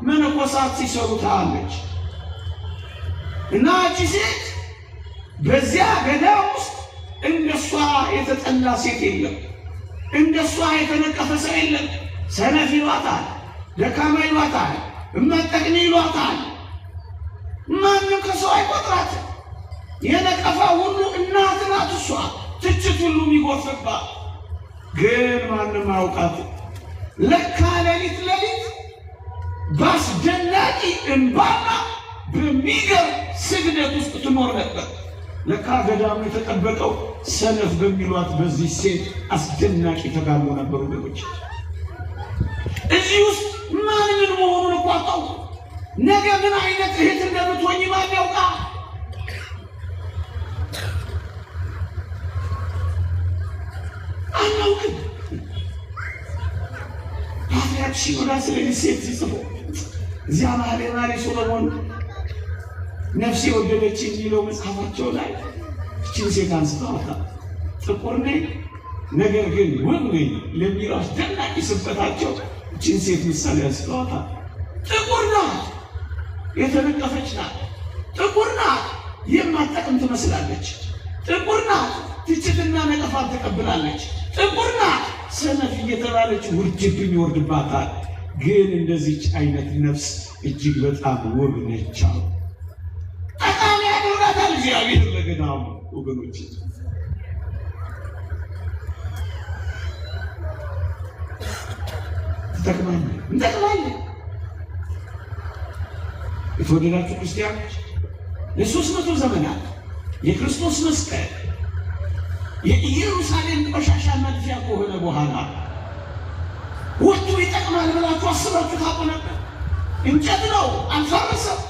መነኮሳት ሲሰሩ ታያለች። እና እቺ ሴት በዚያ ገዳም ውስጥ እንደሷ የተጠላ ሴት የለም። እንደሷ የተነቀፈ ሰው የለም። ሰነፍ ይሏታል፣ ደካማ ይሏታል፣ እማጠቅሚ ይሏታል። ማንም ከሰው አይቆጥራትም። የነቀፋ ሁሉ እናት ናት እሷ። ትችት ሁሉ የሚጎርፍባት ግን ማንም አያውቃትም። ለካ ሌሊት በአስደናቂ እንባና በሚገርም ስግደት ውስጥ ትኖር ነበር። ለካ ገዳሙ የተጠበቀው ሰነፍ በሚሏት በዚህ ሴት አስደናቂ ተጋድሎ ነበሩ። ወገኖች እዚህ ውስጥ ማንን መሆኑን እኮ አታውቁ። ነገ ምን አይነት እህት እንደምትሆኝ ማን ያውቃል? አናውቅም። ፓትርያርክ ሲኖዳ ስለዚህ ሴት ሲጽፉ እዚያ ማሌ ሶሎሞን ነፍሴ ወደደች የሚለው መጽሐፋቸው ላይ እችን ሴት አንስተዋታል። ጥቁር ነኝ ነገር ግን ውብ ነኝ ለሚለው አስደናቂ ስብከታቸው እችን ሴት ምሳሌ አንስተዋታል። ጥቁር ናት፣ የተነቀፈች ናት። ጥቁር ናት፣ የማትጠቅም ትመስላለች። ጥቁር ናት፣ ትችትና ነቀፋን ተቀብላለች። ጥቁር ናት፣ ሰነፍ እየተባለች ውርጅብኝ ይወርድባታል። ግን እንደዚች አይነት ነፍስ እጅግ በጣም ውብ ነች። ጠቃሚ ያደርጋታል እግዚአብሔር ለገዳሙ። ወገኖች እንጠቅማለን። የተወደዳችሁ ክርስቲያኖች ለ300 ዘመናት የክርስቶስ መስቀል የኢየሩሳሌም ቆሻሻ መጥፊያ ከሆነ በኋላ ወጥቶ ይጠቅማል ብላችሁ አስባችሁ ታውቁ ነበር? እንጨት ነው፣ አልፈረሰም።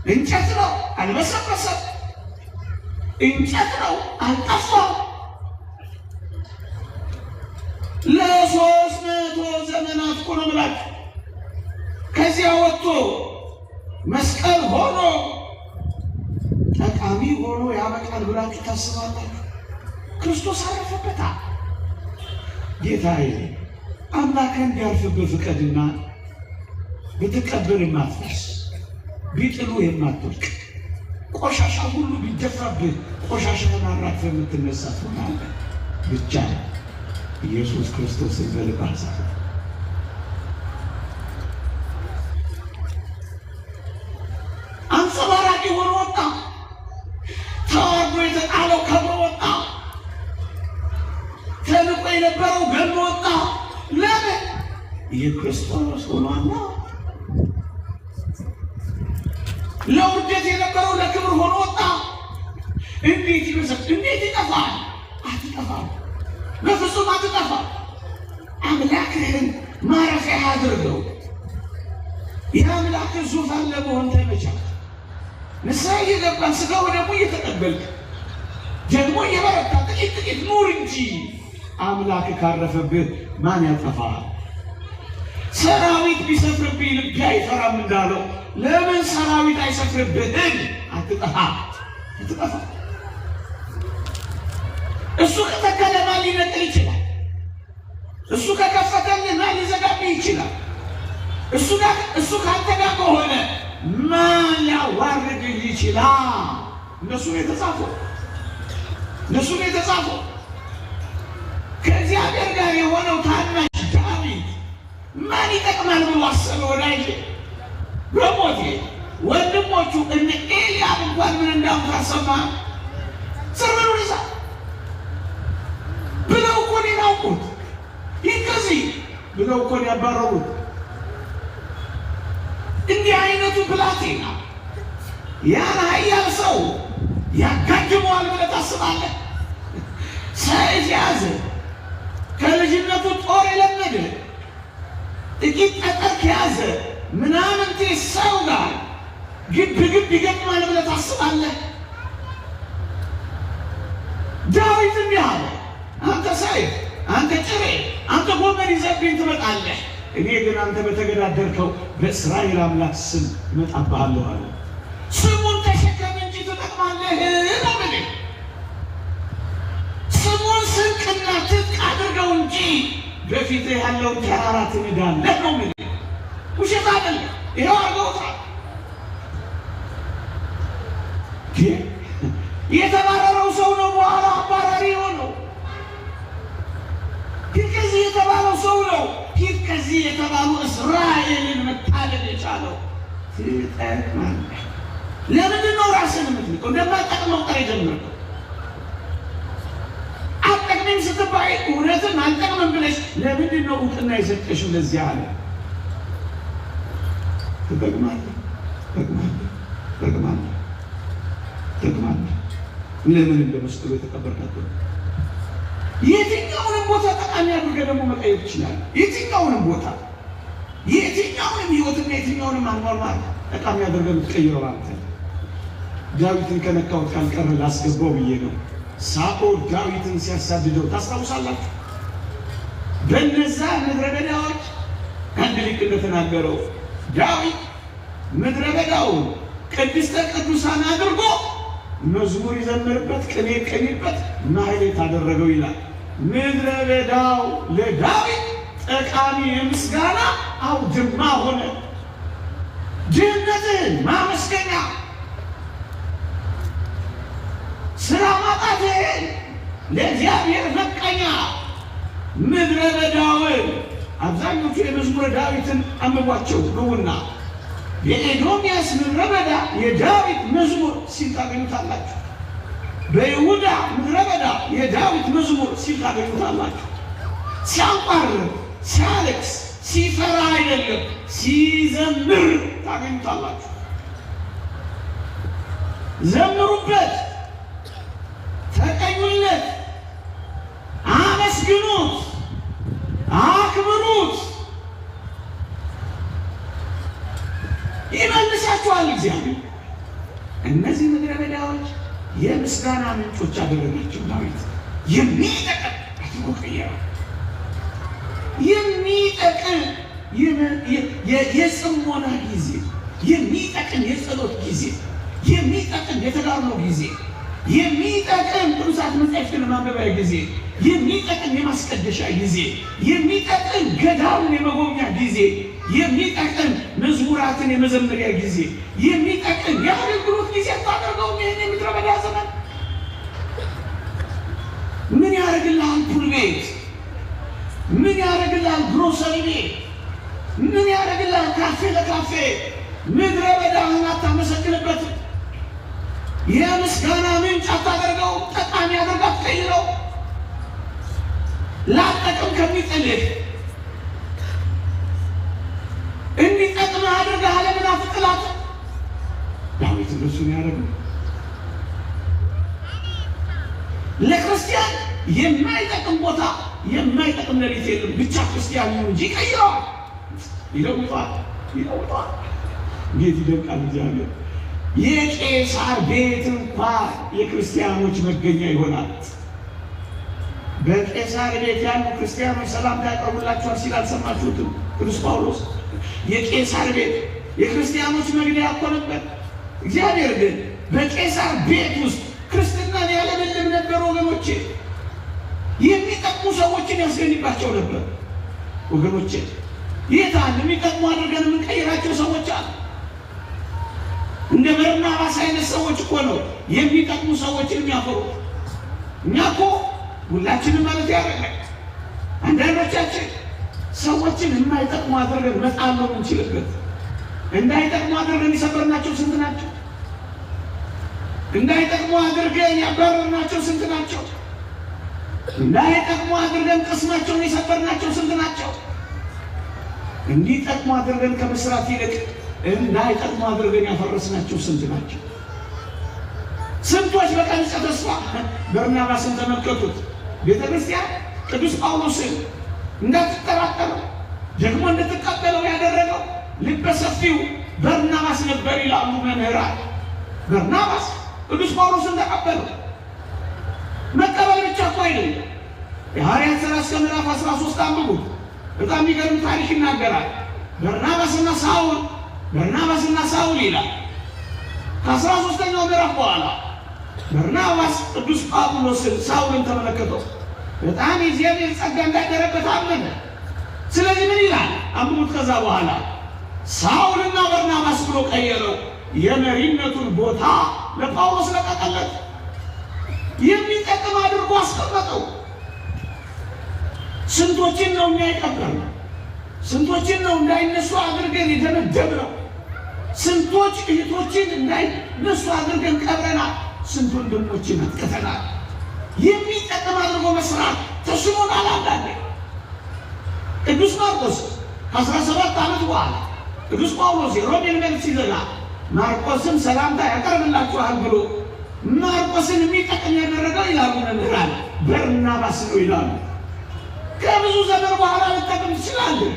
እንጨት ነው፣ አልበሰበሰም። እንጨት ነው፣ አልጠፋም። ለ300 ዘመናት እኮ ነው ብላችሁ ከዚያ ወጥቶ መስቀል ሆኖ ጠቃሚ ሆኖ ያበቃል ብላችሁ ታስባላችሁ? ክርስቶስ አረፈበታል። ጌታዬ አምላክህ እንዲያርፍብህ ፍቀድና ብትቀበል የማትፈርስ ቢጥሉ የማትወድቅ ቆሻሻ ሁሉ ቢደፋብህ ቆሻሻን አራግፈህ የምትነሳ ትሆናለህ። ብቻ ኢየሱስ ክርስቶስን በልብህ አሳርፍ። አንጸባራቂ ሆኖ ወጣ። ተዋርዶ የተጣለው ከብሮ ወጣ። ተንቆ የነበረው ገሎ ወጣ። ለምን? የክርስቶስ ሆኗና። ለውርደት የነበረው ለክብር ሆኖ ወጣ። እንዴት ይመስል እንዴት ይጠፋል? አትጠፋም፣ በፍጹም አትጠፋም። አምላክህን ማረፊያ አድርገው። የአምላክህ ዙፋን ለመሆን ተመቻች። ንስሐ እየገባን ሥጋው ደግሞ እየተቀበልክ ደግሞ እየበረታ ጥቂት ኑር እንጂ አምላክ ካረፈብህ ማን ያጠፋል? ሰራዊት ቢሰፍርብህ ልቤ አይፈራም እንዳለው ለምን ሰራዊት አይሰፍርብህም? አትጠፋም። እሱ ከተከለ ማን ሊነጥል ይችላል? እሱ ከከፈተልህ ማን ሊዘጋብህ ይችላል? እሱ ካንተ ጋር ከሆነ ማን ሊያዋርድህ ይችላል? እነሱ ነው የተጻፈው። ከእግዚአብሔር ጋር የሆነው ታናሽ ዳዊት ማን ይጠቅማል ብሎ አሰበ? ወዳጄ በሞቴ ወንድሞቹ እነ ኤልያብ እንኳን ምን እንዳምታሰማ ሰረሩ ይዛ ብለው እኮ ነው ያውቁት። ይከዚህ ብለው እኮ ነው ያባረሩት። እንዲህ አይነቱ ብላቴና ያን ኃያል ሰው ያጋድመዋል ብለህ ታስባለህ? ሰይፍ ያዘ፣ ከልጅነቱ ጦር የለመደ ጥቂት ጠጠር ከያዘ ምናምንቴ ሰው ጋር ግብ ይገጥማል ብለህ ታስባለህ? ዳዊት እንዲህ አለ፣ አንተ ሰይፍ፣ አንተ ጭሬ፣ አንተ ጎመን ይዘህብኝ ትመጣለህ፣ እኔ ግን አንተ በተገዳደርከው በእስራኤል አምላክ ስም እመጣብሃለሁ አለ። ስሙን ተሸከም እንጂ ትጠቅማለህ ነው ምን? ስሙን ስንቅና ትጥቅ አድርገው እንጂ በፊት ያለውን ተራራ ትንዳለህ ነው ምን? ውሸት አይደለም። ይኸው አድርገውታል። የተባረረው ሰው ነው በኋላ አባራሪ ሆነው። ሂድ ከዚህ የተባለው ሰው ነው። ሂድ ከዚህ የተባሉ እስራኤልን መታደግ የቻለው ትጠቅማለህ። ለምንድን ነው ራስን የምትልቀው? እንደማጠቅመው ቀር የጀመርከው አጠቅመኝ ስትባይ እውነትን አልጠቅመም ብለሽ ለምንድን ነው እውቅና የሰጠሽው? ለዚህ አለ ትጠቅማለህ፣ ትጠቅማለህ። ለምን እንደመስቀሉ የተቀበርካቸው የትኛውንም ቦታ ጠቃሚ አድርገህ ደግሞ መቀየር ትችላለህ። የትኛውንም ቦታ የትኛውንም ህይወትና የትኛውንም አኗኗር ጠቃሚ አድርገህ የምትቀይረው ማለት ነው። ዳዊትን ከነካሁት ካልቀረ ላስገባው ብዬ ነው። ሳኦል ዳዊትን ሲያሳድደው ታስታውሳላችሁ? በነዛ ምድረ በዳዎች አንድ ሊቅ እንደተናገረው ዳዊት ምድረ በዳውን ቅድስተ ቅዱሳን አድርጎ መዝሙር ይዘምርበት፣ ቅኔ ይቀኝበት፣ ማህሌት አደረገው ይላል። ምድረ በዳው ለዳዊት ጠቃሚ የምስጋና አውድማ ሆነ። ድህነትን ማመስገኛ፣ ስራ ማጣትን ለእግዚአብሔር መቀኛ። ምድረ በዳውን አብዛኞቹ የመዝሙረ ዳዊትን አንብቧቸው ነውና የኤዶምያስ ምድረ በዳ የዳዊት መዝሙር ሲል ታገኙታላችሁ። በይሁዳ ምድረ በዳ የዳዊት መዝሙር ሲል ታገኙታላችሁ። ሲያንቋርር፣ ሲያለቅስ፣ ሲፈራ አይደለም ሲዘምር ታገኙታላችሁ። ዘምሩበት፣ ተቀኙለት፣ አመስግኑት፣ አክብሩት። ይመልሳችኋል እግዚአብሔር። እነዚህ ምድረ በዳዎች የምስጋና ምንጮች አደረጋቸው። ዳዊት የሚጠቅም አድርጎ ቀየረው። የሚጠቅም የጽሞና ጊዜ፣ የሚጠቅም የጸሎት ጊዜ፣ የሚጠቅም የተጋድሎ ጊዜ፣ የሚጠቅም ቅዱሳት መጻሕፍትን ማንበቢያ ጊዜ፣ የሚጠቅም የማስቀደሻ ጊዜ፣ የሚጠቅም ገዳሙን የመጎብኛ ጊዜ፣ የሚጠቅም መዝሙራትን የመዘመሪያ ጊዜ፣ የሚጠቅም የአገልግሎት ጊዜ ታደርገው። ይህን የምድረ በዳ ዘመን ምን ያደርግልሃል? ፑል ቤት ምን ያደርግልሃል? ግሮሰሪ ቤት ምን ያደርግልሃል? ካፌ ለካፌ ምድረ በዳህን አታመሰግንበት። የምስጋና ምንጭ አታደርገው። ጠቃሚ አድርጋ ትቀይረው። ላጠቅም ከሚጥልህ እንዲጠቅምህ አድርገህ ዓለምን አትጥላት። ዳዊት እንደሱ ነው ያደረገው። ለክርስቲያን የማይጠቅም ቦታ የማይጠቅም ሌሊት የለም። ብቻ ክርስቲያን ነው እንጂ ቀይረዋል፣ ይለውጣል። እንዴት ይደንቃል እግዚአብሔር! የቄሳር ቤት እንኳን የክርስቲያኖች መገኛ ይሆናል። በቄሳር ቤት ያሉ ክርስቲያኖች ሰላምታ ያቀርቡላችኋል ሲል አልሰማችሁትም? ቅዱስ ጳውሎስ የቄሳር ቤት የክርስቲያኖች መግቢያ እኮ ነበር። እግዚአብሔር ግን በቄሳር ቤት ውስጥ ክርስትናን ያለመልም ነበር። ወገኖቼ የሚጠቅሙ ሰዎችን ያስገኝባቸው ነበር። ወገኖቼ የታን የሚጠቅሙ አድርገን የምንቀይራቸው ሰዎች አሉ። እንደ በርናባስ አይነት ሰዎች እኮ ነው የሚጠቅሙ ሰዎችን የሚያፈሩት። እኛ እኮ ሁላችንም ማለት ያደረጋል። አንዳንዶቻችን ሰዎችን የማይጠቅሙ አድርገን መጣል ነው የምንችልበት። እንዳይጠቅሙ አድርገን የሰበርናቸው ስንት ናቸው? እንዳይጠቅሙ አድርገን ያባረርናቸው ስንት ናቸው? እንዳይጠቅሙ አድርገን ቅስማቸውን የሰበርናቸው ስንት ናቸው? እንዲጠቅሙ አድርገን ከመስራት ይልቅ እንዳይጠቅሙ አድርገን ያፈረስናቸው ስንት ናቸው? ስንቶች በቀንጸ ተስፋ በርናባስን ተመልከቱት። ቤተ ክርስቲያን ቅዱስ ጳውሎስን እንዳትጠራጠረው ደግሞ እንድትቀበለው ያደረገው ልበ ሰፊው በርናባስ ነበር ይላሉ መምህራን። በርናባስ ቅዱስ ጳውሎስን ተቀበለው። መቀበል ብቻ እኮ አይደለም። የሐዋርያት ሥራ እስከ ምዕራፍ 13 አንብቡ። በጣም የሚገርም ታሪክ ይናገራል። በርናባስና ሳውል ይላል። ከ13ኛው ምዕራፍ በኋላ በርናባስ ቅዱስ ጳውሎስን ሳውልን ተመለከተው። በጣም የእግዚአብሔር ጸጋ እንዳደረበት አመነ። ስለዚህ ምን ይላል አንብቡት። ከዛ በኋላ ሳውልና በርናባስ ብሎ ቀየረው። የመሪነቱን ቦታ ለጳውሎስ ለቀቀለት። የሚጠቅም አድርጎ አስቀመጠው። ስንቶችን ነው እኛ የቀበርነው? ስንቶችን ነው እንዳይነሱ አድርገን የደመደብነው? ስንቶች እህቶችን እንዳይነሱ አድርገን ቀብረናል። ስንት ወንድሞችን አጥቅተናል። የሚጠቅም አድርጎ መስራት ተስኖናል። አንዳንዴ ቅዱስ ማርቆስ ከ17 ዓመት በኋላ ቅዱስ ጳውሎስ የሮሜን መልእክት ሲዘጋ ማርቆስም ሰላምታ ያቀርብላችኋል ብሎ ማርቆስን የሚጠቅም ያደረገው ይላሉ መምህራን በርናባስ ነው ይላሉ። ከብዙ ዘመን በኋላ ልጠቅም ትችላለህ።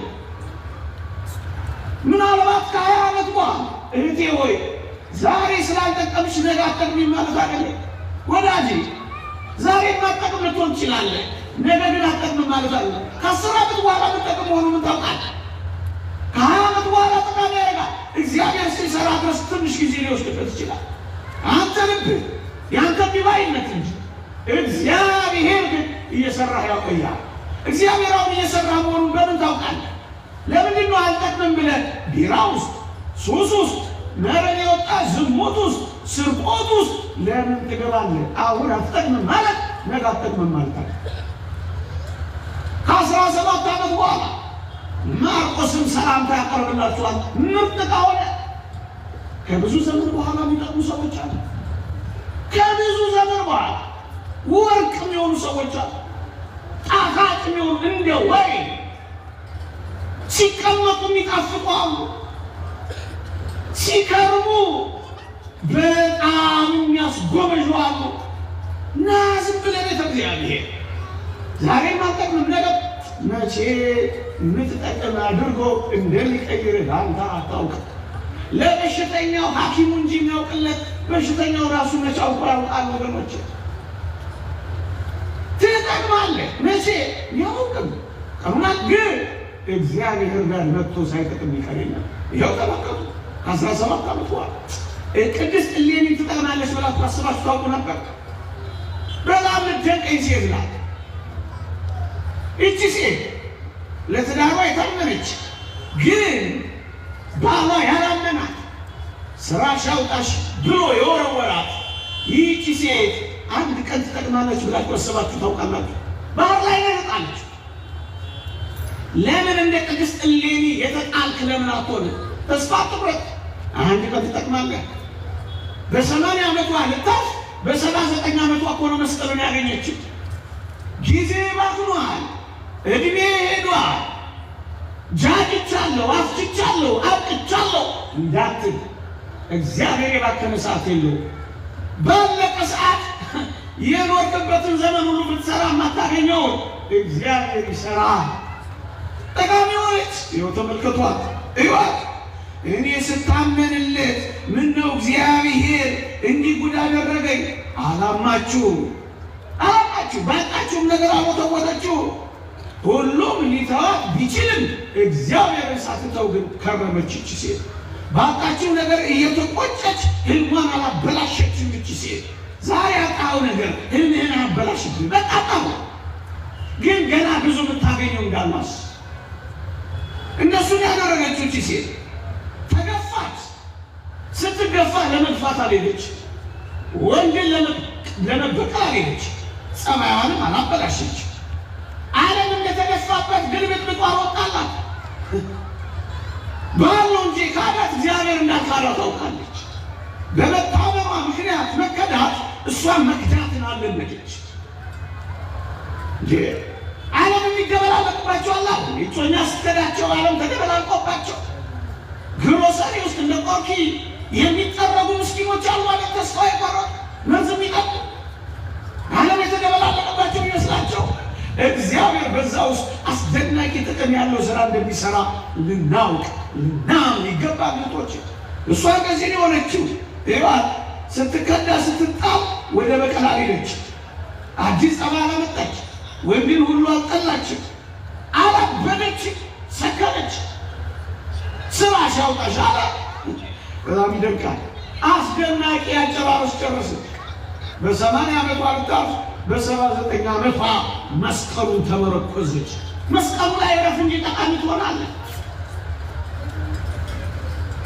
ምናልባት ከ20 ዓመት በኋላ እህቴ ሆይ ዛሬ ስላልጠቀምሽ ነገ አትጠቅሚም ማለት አይደለም። ወዳጄ ዛሬ ማጠቅም ልትሆን ትችላለህ፣ ነገ ግን አትጠቅምም ማለት አይደለም። ከ10 ዓመት በኋላ ልጠቅም መሆኑ ምን ታውቃለህ? ከ20 ዓመት በኋላ ጠቃሚ ያደርጋል። እግዚአብሔር ሲሰራ ድረስ ትንሽ ጊዜ ሊወስድበት ይችላል። አንተ ልብ ያንተ ቢባይነት እንጂ እግዚአብሔር ግን እየሰራህ ያቆያል። እግዚአብሔር አሁን እየሰራ መሆኑን በምን ታውቃለህ? ለምንድን ነው አልጠቅምም ብለህ ቢራ ውስጥ፣ ሱስ ውስጥ፣ መረን የወጣ ዝሙት ውስጥ፣ ስርቆት ውስጥ ለምን ትገባለህ? አሁን አትጠቅምም ማለት ነገ አትጠቅምም ማለት አለ። ከ17 ዓመት በኋላ ማርቆስም ሰላምታ ያቀርብላችኋል። ምርጥ ከሆነ ከብዙ ዘመን በኋላ የሚጠቅሙ ሰዎች አሉ። ከብዙ ዘመን በኋላ ወርቅ የሚሆኑ ሰዎች አሉ። ጣፋጭ የሚሆኑ እንደ ወይን ሲቀመጡ የሚጣፍጡ አሉ። ሲከርሙ በጣም የሚያስጎመዡ አሉ። እና ዝም ብለህ ቤተ እግዚአብሔር ዛሬ ማጠቅም ነገር መቼ የምትጠቅም አድርጎ እንደሚቀይርህ አንተ አታውቅም። ለበሽተኛው ሐኪሙ እንጂ የሚያውቅለት በሽተኛው ራሱ መቼ አውቆ ያውቃል? ወገኖች ትጠቅማለህ መቼ ያውቅም። ቀኑናት ግን እግዚአብሔር ጋር መጥቶ ሳይጠቅም ይቀር የለም። ይኸው ተመልከቱ። ከ17 ዓመት በኋላ ቅድስት እሌኒ ትጠቅማለች ብላችሁ አስባችሁ ታውቁ ነበር? በጣም ደንቀኝ ሴት ናት። ይቺ ሴት ለትዳሯ የታመነች ግን ባሏ ያላመናት ስራሽ አውጣሽ ብሎ የወረወራት ይቺ ሴት አንድ ቀን ትጠቅማለች ብላችሁ አስባችሁ ታውቃላችሁ? ባህር ላይ ነጣለች። ለምን እንደ ቅድስት እሌኒ የተጣልክ ለምን አትሆንም? ተስፋ አትቁረጥ። አንድ ቀን ትጠቅማለህ። በ80 ዓመቷ ልታልፍ በ79 ዓመቷ እኮ ነው መስቀሉን ያገኘችው። ጊዜ ባክኗል፣ እድሜ ሄዷል። ጃጅቻለሁ፣ አፍችቻለሁ፣ አብቅቻለሁ እንዳትል እግዚአብሔር የባከነ ሰዓት የለውም። ባለቀ ሰዓት የኖርክበትን ዘመን ሁሉ ብትሰራ የማታገኘውን እግዚአብሔር ይሰራል። ጠቃሚ ሆነች። ይኸው ተመልከቷት፣ እዩዋት። እኔ ስታመንለት ምነው እግዚአብሔር እንዲህ ጉድ አደረገኝ አላማችሁ። ባጣችሁም ነገር አሞተወተችሁ። ሁሉም ሊተዋት ቢችልም እግዚአብሔርን ሳትተው ግን ከረመች ይቺ ሴት። ባጣችሁ ነገር እየተቆጨች ህልሟን አላበላሸችም ይቺ ሴት። ዛሬ ያጣኸው ነገር ህልምህን አበላሽብህ። በጣም ግን ገና ብዙ የምታገኘው እንዳላስ እነሱን ያደረገችው ይቺ ሴት ተገፋች። ስትገፋ ለመግፋት አልሄደች፣ ወንድን ለመበቀል አልሄደች፣ ጸባይዋንም አላበላሸች። ዓለም እንደተገፋበት ግልብጥብጧ ወጣላት። ባለው እንጂ ካዳት እግዚአብሔር እንዳልካዳት ታውቃለች። በመታመኗ ምክንያት መከዳት እሷን መክዳትን አለመደች። ዓለም የሚደበላለቅባቸው አላ እጮኛ ስትከዳቸው ዓለም ተደበላልቆባቸው ግሮሰሪ ውስጥ እንደ ቆርኪ የሚጠረጉ ምስኪኖች አሉ። ማለት ተስፋ የቆረጡ መርዝ የሚጠጡ ዓለም የተደበላለቀባቸው ይመስላቸው እግዚአብሔር በዛ ውስጥ አስደናቂ ጥቅም ያለው ስራ እንደሚሰራ ልናውቅ ይገባል። ልቶች እሷ ከዚህ የሆነችው ይባል ስትከዳ ስትጣል ወደ በቀል አልሄደች። አዲስ አበባ አላመጣች ወንድን ሁሉ አልጠላችም። አላበደች፣ ሰከረች። ስራሽ ያውጣሽ አለ። በጣም ይደንቃል። አስደናቂ አጨራረስ ጨረሰች። በ80 ዓመቷ ልታርፍ በ79 ዓመቷ መስቀሉን ተመረኮዘች። መስቀሉ ላይ ረፍ እንጂ ጠቃሚ ትሆናለህ።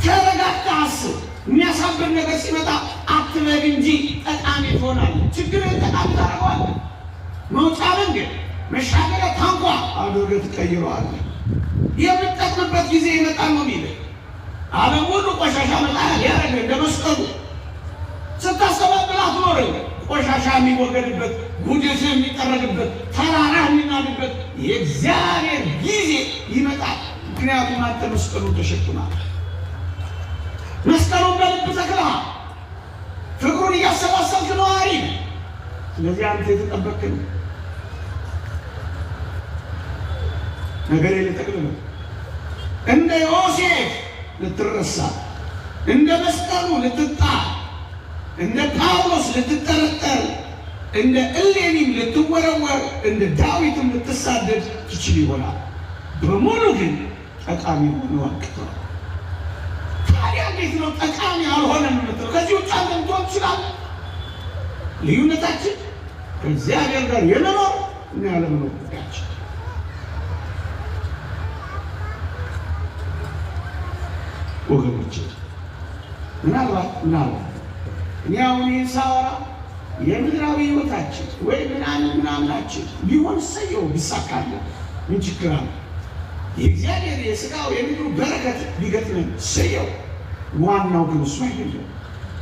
ተረጋግተህ አስብ። የሚያሳብር ነገር ሲመጣ አትበል እንጂ ጠቃሚ ትሆናለህ። ችግርን ጠቃሚ ታደርገዋለህ። መውጫ መንገድ መሻገሪያ ታንኳ አድርገህ ትቀይረዋለህ። የምትጠቅምበት ጊዜ ይመጣል ነው የሚልህ። ዓለም ሁሉ ቆሻሻ መጣያ ያረገ እንደ መስቀሉ ስታስተባብል አትኖርም። ቆሻሻ የሚወገድበት፣ ጉድፍ የሚጠረግበት፣ ተራራ የሚናድበት የእግዚአብሔር ጊዜ ይመጣል። ምክንያቱም አንተ መስቀሉን ተሸክመሃል። መስቀሉን በልብ ተክለሃል። ፍቅሩን እያሰባሰብክ ነዋሪ። ስለዚህ አንተ የተጠበቅክ ነው። ነገር ልጠቅልል ነው። እንደ ዮሴፍ ልትረሳ፣ እንደ መስቀሉ ልትጣል፣ እንደ ጳውሎስ ልትጠረጠር፣ እንደ እሌኒም ልትወረወር፣ እንደ ዳዊትም ልትሳደድ ትችል ይሆናል። በሙሉ ግን ጠቃሚ ሆኖ አቅቷል። ታዲያ እንዴት ነው ጠቃሚ አልሆነም የምትለው? ከዚህ ውጭ አንተ ልትሆን ትችላለህ። ልዩነታችን ከእግዚአብሔር ጋር የመኖር እና ያለመኖር ጉዳያችን። ወገኖች ምናልባት እኔ አሁን ይህን ሳወራ የምድራዊ ሕይወታችን ወይ ምናምናችን ቢሆን ሰየው ቢሳካለን ምን ችግር አለ? የእግዚአብሔር የሥጋው የምድሩ በረከት ቢገጥመን ሰየው። ዋናው ግን እሱ አይደለም።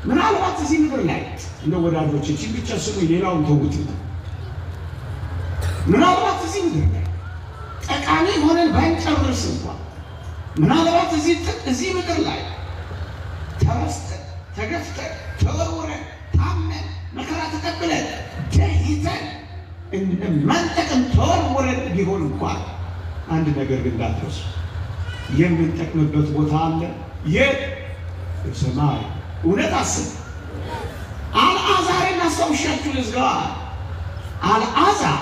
ምናልባት እዚህ ምድር ላይ እንደ ወዳጆች እቺን ብቻ ስሙ፣ ሌላውን ተውት። ምናልባት እዚህ ምድር ላይ ጠቃሚ ሆነን ባንጨርስ እንኳን ምናልባት እዚህ ምድር ላይ ተረስተን፣ ተገፍተን፣ ተወርውረን፣ ታመን፣ መከራ ተቀብለን፣ ደህይተን እንደማንጠቅም ተወርውረን ቢሆን እንኳን አንድ ነገር ግን እንዳትረሱ፣ የምንጠቅምበት ቦታ አለ። የሰማይ እውነት አስብ። አልዓዛርን አስታውሻችሁ ልዝጋዋ። አልዓዛር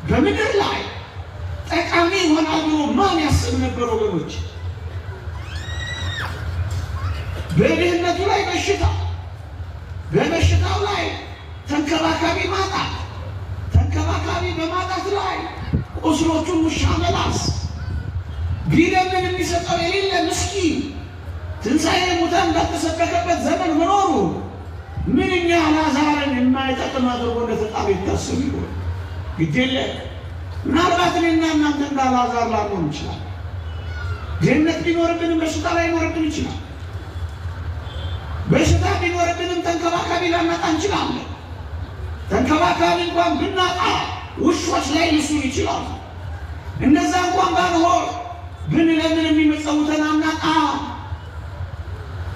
በምድር ላይ ጠቃሚ ይሆናል ብሎ ማን ያስብ ነበር ወገኖች? በድህነቱ ላይ በሽታ፣ በበሽታው ላይ ተንከባካቢ ማጣት፣ ተንከባካቢ በማጣት ላይ ቁስሎቹን ውሻ መላስ፣ ቢለምን የሚሰጠው የሌለ ምስኪን፣ ትንሣኤ ሙታን እንዳልተሰበከበት ዘመን መኖሩ ምንኛ አልዓዛርን የማይጠቅም አድርጎ እንደተጣለ ይታሰብ ይሆን? ግድ የለ። ምናልባት እኔና እናንተ እንደ አልዓዛር ላንሆን ይችላል። ድህነት ቢኖርብንም በሽታ ላይኖርብን ይችላል። በሽታ ቢኖርብንም ተንከባካቢ ላናጣ እንችላለን። ተንከባካቢ እንኳን ብናጣ ውሾች ላይ ሊሱን ይችላል። እነዛ እንኳን ባንሆን ብንለምን የሚመጸውተን አናጣ።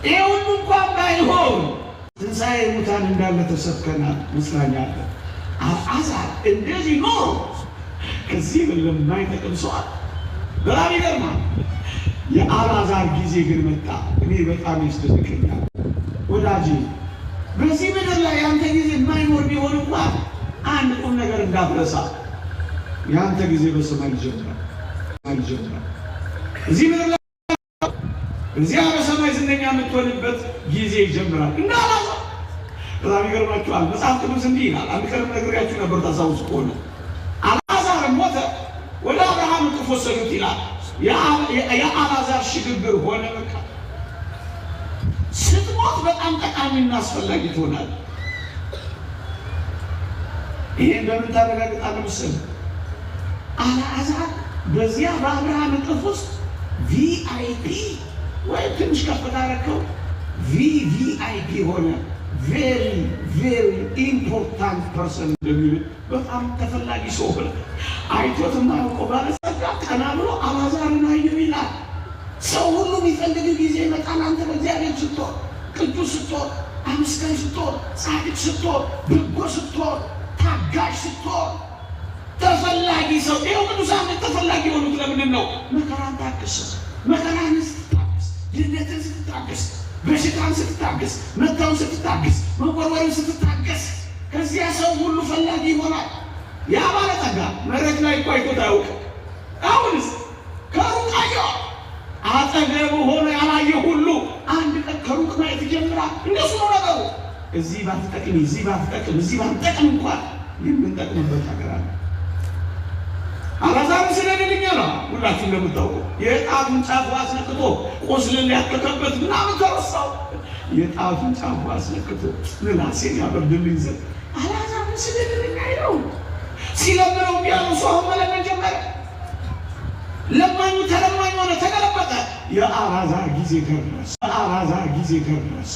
ይህ ሁሉ እንኳን ባይሆን ትንሣኤ ሙታን እንዳለ ተሰብከናል መስላኛለን። አልዓዛር እንደዚህ ኖሮ ከዚህ ለማይጠቅም ሰዋል በጣም ይገርማል። የአልዓዛር ጊዜ ግን መጣ። እኔ በጣም ያስደንቀኛል ወዳጅ። በዚህ ምድር ላይ ያንተ ጊዜ የማይኖር ቢሆን እንኳን አንድ ቁም ነገር እንዳትረሳ፣ ያንተ ጊዜ በሰማይ ይጀምራል። እዚህ ምድር ላይ እዚያ በሰማይ ዝነኛ የምትሆንበት ጊዜ ይጀምራል። እንደ አልዓዛር በጣም ይገርማችኋል። መጽሐፍ ቅዱስ እንዲህ ይላል። አንድ ቀን ነግሬያችሁ ነበር ታስታውሱ ከሆነ አልዓዛር ሞተ፣ ወደ አብርሃም እቅፍ ወሰዱት ይላል። የአልዓዛር ሽግግር ሆነ። በቃ ስትሞት በጣም ጠቃሚና አስፈላጊ ትሆናል። ይሄን በምን ታረጋግጣለህ መሰለህ? አልዓዛር በዚያ በአብርሃም እቅፍ ውስጥ ቪአይፒ ወይ ትንሽ ከፍታ አደረከው ቪቪአይፒ ሆነ ቬሪ ቬሪ ኢምፖርታንት ፐርሰን እንደሚሉ በጣም ተፈላጊ ሰው ሆነ። አይቶት የማያውቀው ባለጸጋ ቀና ብሎ አልዓዛርን አየሁ ይላል። ሰው ሁሉ የሚፈልግ ጊዜ ይመጣል። አንተ በእግዚአብሔር ስትሆን፣ ቅዱስ ስትሆን፣ አመስጋኝ ስትሆን፣ ጻድቅ ስትሆን፣ በጎ ስትሆን፣ ታጋሽ ስትሆን ተፈላጊ ሰው። ይኸው ቅዱሳን ተፈላጊ የሆኑት ለምንድን ነው? መከራን ታገስ፣ መከራን ስትታገስ፣ ድህነትን ስትታገስ፣ በሽታን ስትታገስ፣ መታውን ስትታገስ፣ መቆርቆርን ስትታገስ ከዚያ ሰው ሁሉ ፈላጊ ይሆናል። ያ ባለጠጋ መሬት ላይ እኮ አይቶት አያውቅም። አሁንስ ከሩቅ አየሁ። አጠገቡ ሆኖ ያላየ ሁሉ አንድ ቀን ከሩቅ ማየት ይጀምራል። እንደሱ ነው ነገሩ። እዚህ ባትጠቅም፣ እዚህ ባትጠቅም፣ እዚህ ባትጠቅም እንኳን የምንጠቅምበት ነገር አለ። አልዓዛርን ስለደልኛ ነው። ሁላችሁ እንደምታውቁ የጣቱን ጫፍ አስነክቶ ቁስልን ሊያከከበት ምናምን ተረሳው። የጣቱን ጫፍ አስነክቶ ምላሴን ያበርድልኝ ዘንድ አልዓዛርን ስለደልኛ ነው። ሲለምነው ቢያኑ ሰው መለመን ጀመረ። ለማኙ ተለማኝ ሆነ፣ ተገለበጠ። የአልዓዛር ጊዜ ደረሰ። የአልዓዛር ጊዜ ደረሰ።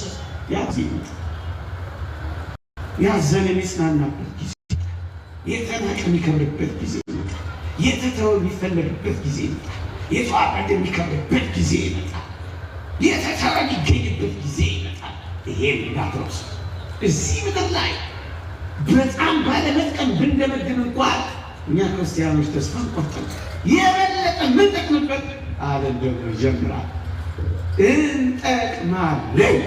ያዘነ የሚጽናናበት ጊዜ፣ የተናቀ የሚከብርበት ጊዜ ይመጣል። የተተወ የሚፈለግበት ጊዜ ይመጣል። የተዋረደ የሚከብርበት ጊዜ ይመጣል። የተተወ የሚገኝበት ጊዜ ይመጣል። ይሄን እንዳትረሱ። እዚህ ምድር ላይ በጣም ባለመጥቀም ብንደመድም እንኳን እኛ ክርስቲያኖች ተስፋ አንቆርጥም። የበለጠ የምንጠቅምበት ዓለም ደግሞ ይጀምራል። እንጠቅማለን።